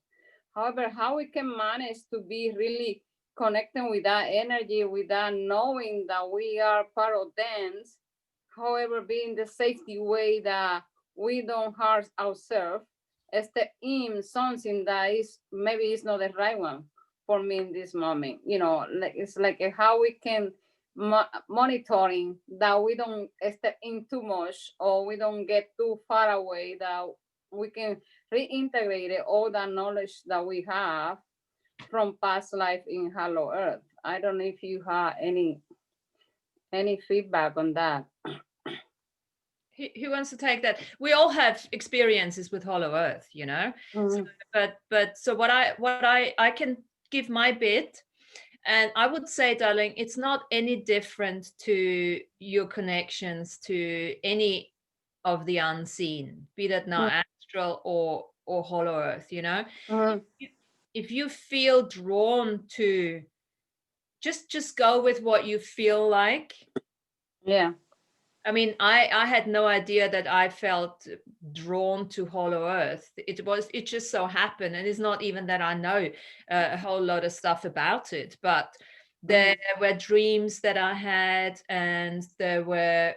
However, how we can manage to be really connecting with that energy, with that knowing that we are part of them, however, being the safety way that we don't harm ourselves, step in something that is maybe it's not the right one for me in this moment. It's like how we can monitoring that we don't step in too much, or we don't get too far away, that we can reintegrate all that knowledge that we have from past life in Hollow Earth. I don't know if you have any feedback on that. Who wants to take that? We all have experiences with Hollow Earth, Mm-hmm. So what I can give my bit, and I would say, darling, it's not any different to your connections to any of the unseen, be that now astral or Hollow Earth. Mm-hmm. If you feel drawn to, just go with what you feel like. Yeah. I mean, I had no idea that I felt drawn to Hollow Earth. It just so happened, and it's not even that I know a whole lot of stuff about it, but there were dreams that I had, and there were,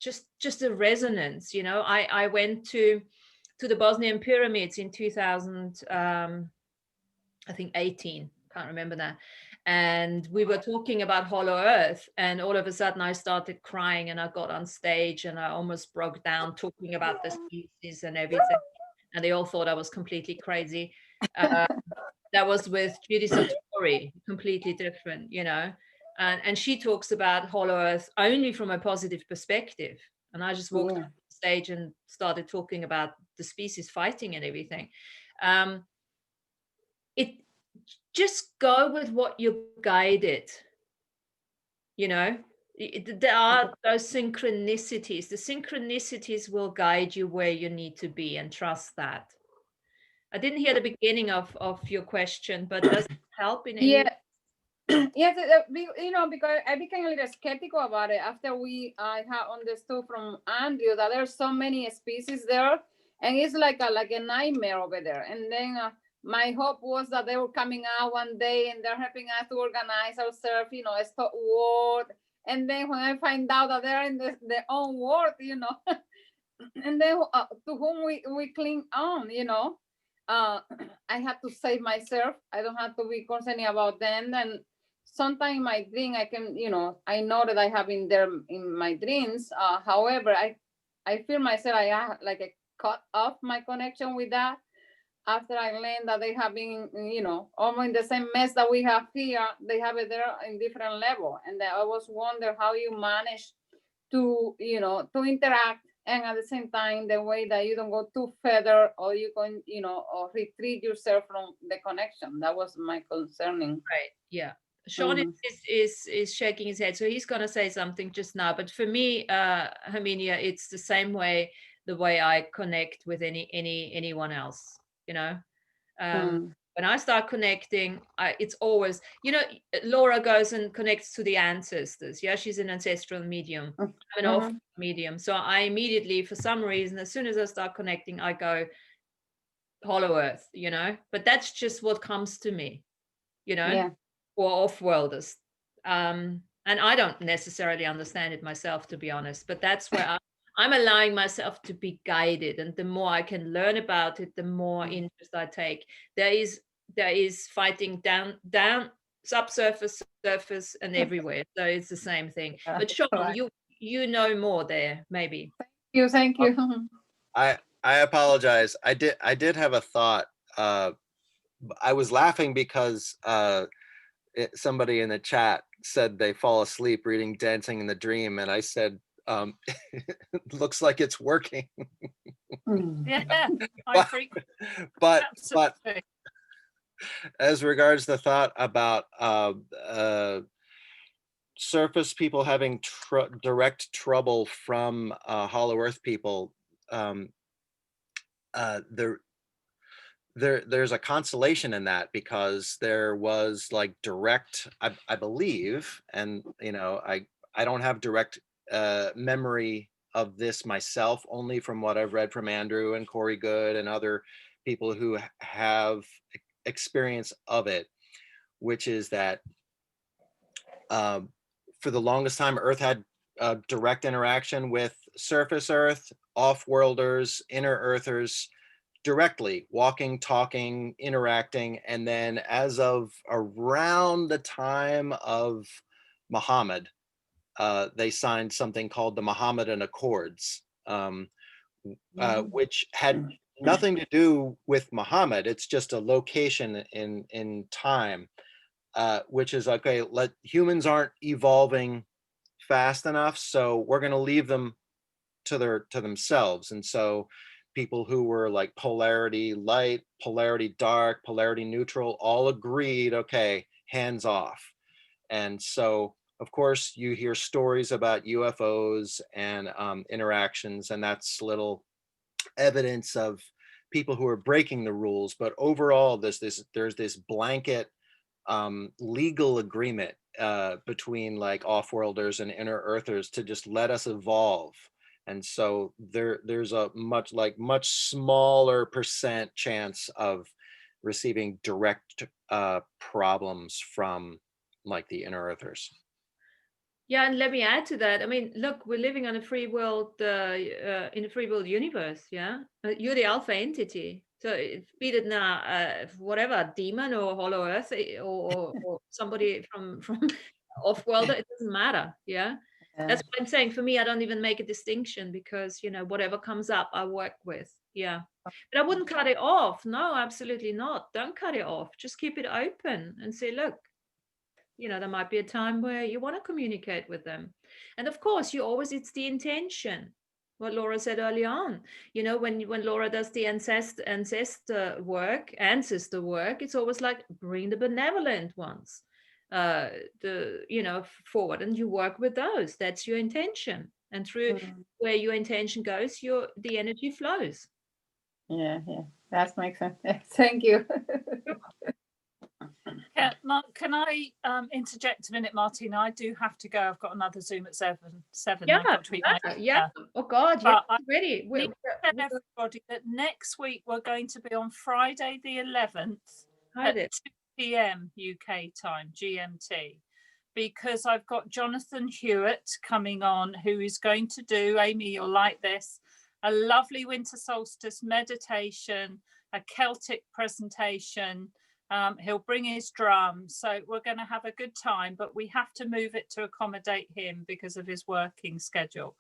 just a resonance. I went to the Bosnian pyramids in 2000, I think 18, can't remember that. and we were talking about Hollow Earth, and all of a sudden I started crying, and I got on stage and I almost broke down talking about the species and everything, and they all thought I was completely crazy. That was with Judy Sartori, completely different, you know. And she talks about Hollow Earth only from a positive perspective. And I just walked on stage and started talking about the species fighting and everything. It just go with what you're guided, you know. There are those synchronicities. The synchronicities will guide you where you need to be, and trust that. I didn't hear the beginning of your question, but does it help in any? Yeah. Yes, you know, because I became a little skeptical about it after I have understood from Andrew that there's so many species there, and it's like a nightmare over there. And then my hope was that they were coming out one day and they're helping us to organize ourselves, you know, stop war. And then when I find out that they're in their own world, you know, and then to whom we cling on, you know. I have to save myself. I don't have to be concerned about them. And sometimes in my dream, I can, you know, I know that I have been there in my dreams. However, I feel myself, I have like a cut off my connection with that after I learned that they have been, you know, almost in the same mess that we have here. They have it there in different level. And I always wonder how you manage to, you know, to interact, and at the same time, the way that you don't go too further, or you can, you know, or retreat yourself from the connection. That was my concerning. Right. Yeah. Sean is shaking his head, so he's going to say something just now. But for me, Herminia, it's the same way, the way I connect with anyone else. You know, when I start connecting, it's always, you know, Laura goes and connects to the ancestors. Yeah, she's an ancestral medium. I'm an off medium, so I immediately, for some reason, as soon as I start connecting, I go Hollow Earth. You know, but that's just what comes to me. You know, or off-worlders. And I don't necessarily understand it myself, to be honest, but that's where I'm allowing myself to be guided. And the more I can learn about it, the more interest I take. There is fighting down, subsurface, surface, and everywhere. So it's the same thing. But Sean, you know more there, maybe. Thank you. I apologize. I did have a thought. I was laughing because somebody in the chat said they fall asleep reading Dancing in the Dream, and I said, looks like it's working. Yeah, but as regards the thought about surface people having direct trouble from Hollow Earth people, there's a consolation in that, because there was like direct, I believe, and you know, I don't have direct memory of this myself, only from what I've read from Andrew and Corey Good and other people who have experience of it, which is that for the longest time, Earth had direct interaction with surface Earth, off-worlders, inner Earthers, directly, walking, talking, interacting. And then as of around the time of Muhammad, they signed something called the Mohammedan Accords, which had nothing to do with Muhammad. It's just a location in time, which is, okay, humans aren't evolving fast enough, so we're going to leave them to themselves. And so people who were like polarity light, polarity dark, polarity neutral, all agreed, okay, hands off. And so, of course, you hear stories about UFOs and interactions, and that's little evidence of people who are breaking the rules. But overall, there's this blanket legal agreement between like off-worlders and inner Earthers to just let us evolve. And so there's a much smaller percent chance of receiving direct problems from like the inner Earthers. Yeah, and let me add to that. I mean, look, we're living on a free world, in a free world universe. Yeah, you're the alpha entity. So be it now, whatever, demon or hollow earth, or somebody from off-world, it doesn't matter. Yeah. That's what I'm saying. For me, I don't even make a distinction, because, you know, whatever comes up, I work with. Yeah. But I wouldn't cut it off. No, absolutely not. Don't cut it off. Just keep it open and say, look, you know, there might be a time where you want to communicate with them. And of course, it's the intention. What Laura said early on, you know, when Laura does the ancestor work, it's always like, bring the benevolent ones, forward, and you work with those. That's your intention, and through where your intention goes, the energy flows. Yeah, that makes sense. Thank you. Can I interject a minute, Martina? I do have to go. I've got another Zoom at 7. Yeah, yeah. Oh God, yeah, ready. We tell everybody that next week we're going to be on Friday the 11th at 2 p.m. UK time, GMT, because I've got Jonathan Hewitt coming on, who is going to do, Amy, you'll like this, a lovely winter solstice meditation, a Celtic presentation. He'll bring his drums, so we're going to have a good time, but we have to move it to accommodate him because of his working schedule.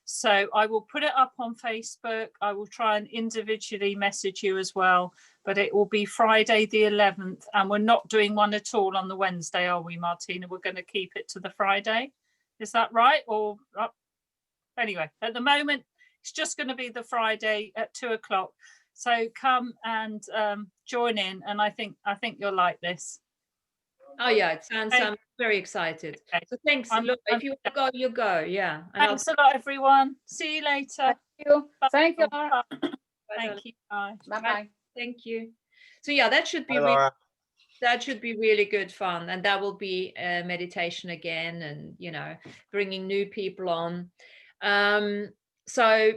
So I will put it up on Facebook. I will try and individually message you as well, but it will be Friday the 11th, and we're not doing one at all on the Wednesday, are we, Martina? We're going to keep it to the Friday. Is that right? Or anyway, at the moment, it's just going to be the Friday at 2 o'clock. So come and join in, and I think you'll like this. Oh yeah, it sounds. I'm very excited. Okay. So thanks. Look, if you want to go, you go. Yeah. Thanks a lot, everyone. See you later. Thank you. Bye. Thank you. Bye. Thank you. Bye. Bye. Thank you. So yeah, that should be really good fun, and that will be a meditation again, and you know, bringing new people on. So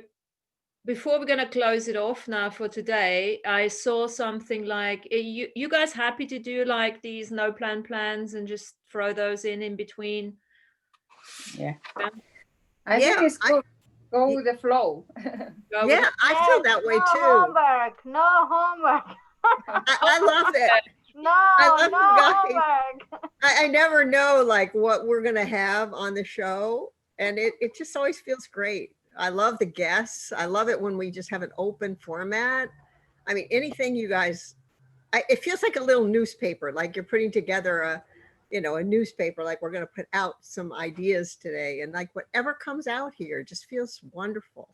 before we're going to close it off now for today, I saw something like, you guys happy to do like these no plan plans and just throw those in between? Yeah. I think it's good. Go with the flow. Yeah, I feel that way too. No homework. I love it. No homework. I never know like what we're going to have on the show, and it just always feels great. I love the guests. I love it when we just have an open format. I mean, anything you guys, it feels like a little newspaper, like you're putting together a newspaper, like we're going to put out some ideas today, and like whatever comes out here just feels wonderful.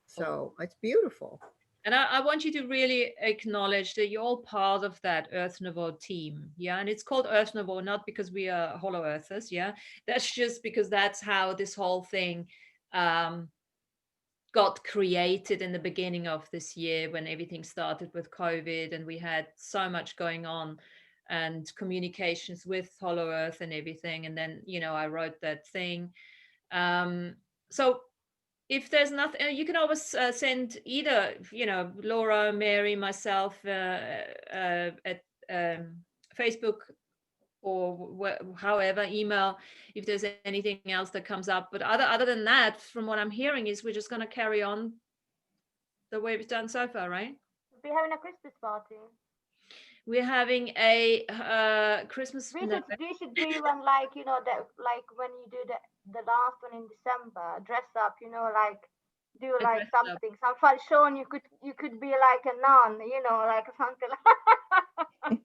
So it's beautiful. And I want you to really acknowledge that you're all part of that Earth Nouveau team. Yeah. And it's called Earth Nouveau, not because we are hollow earthers. Yeah. That's just because that's how this whole thing got created in the beginning of this year, when everything started with COVID and we had so much going on and communications with Hollow Earth and everything. And then, you know, I wrote that thing. So if there's nothing, you can always send either, you know, Laura, Mary, myself at Facebook, or however, email, if there's anything else that comes up. But other than that, from what I'm hearing, is we're just going to carry on the way we've done so far, right? We're having a Christmas party. We're having a Christmas. We should do one like, you know, that like when you do the last one in December, dress up, you know, like do like something, some fun show, and you could be like a nun, you know, like something like.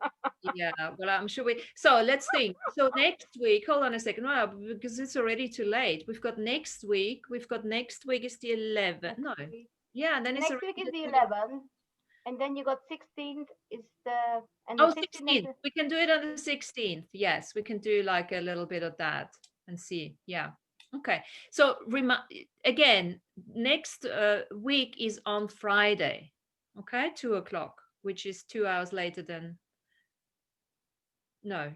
Yeah, well, I'm sure so let's think. So next week, hold on a second, well, because it's already too late. We've got next week is the 11th. No, yeah, and then next week is the 11th, and then you got 16th is and the 16th. We can do it on the 16th. Yes, we can do like a little bit of that and see. Yeah. Okay. So again, next week is on Friday. Okay, 2 o'clock, which is 2 hours later than. No,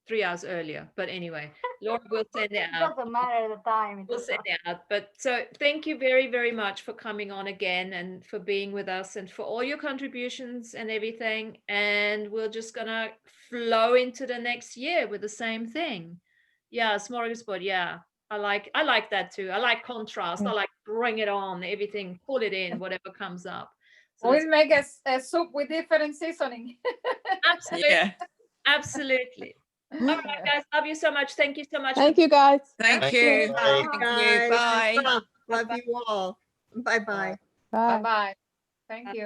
3 hours earlier. But anyway, Laura will send it out. It doesn't matter the time. We'll send it out. But so thank you very, very much for coming on again and for being with us and for all your contributions and everything. And we're just gonna flow into the next year with the same thing. Yeah, smorgasbord. Yeah, I like that too. I like contrast. I like bring it on, everything, pull it in, whatever comes up. So we'll make a soup with different seasoning. absolutely, Yeah. absolutely. All right, guys, love you so much. Thank you so much. Thank you, guys. Thank you. Bye, Thank you. guys. Bye. Love you all. Bye-bye. Bye. Bye-bye. Thank you.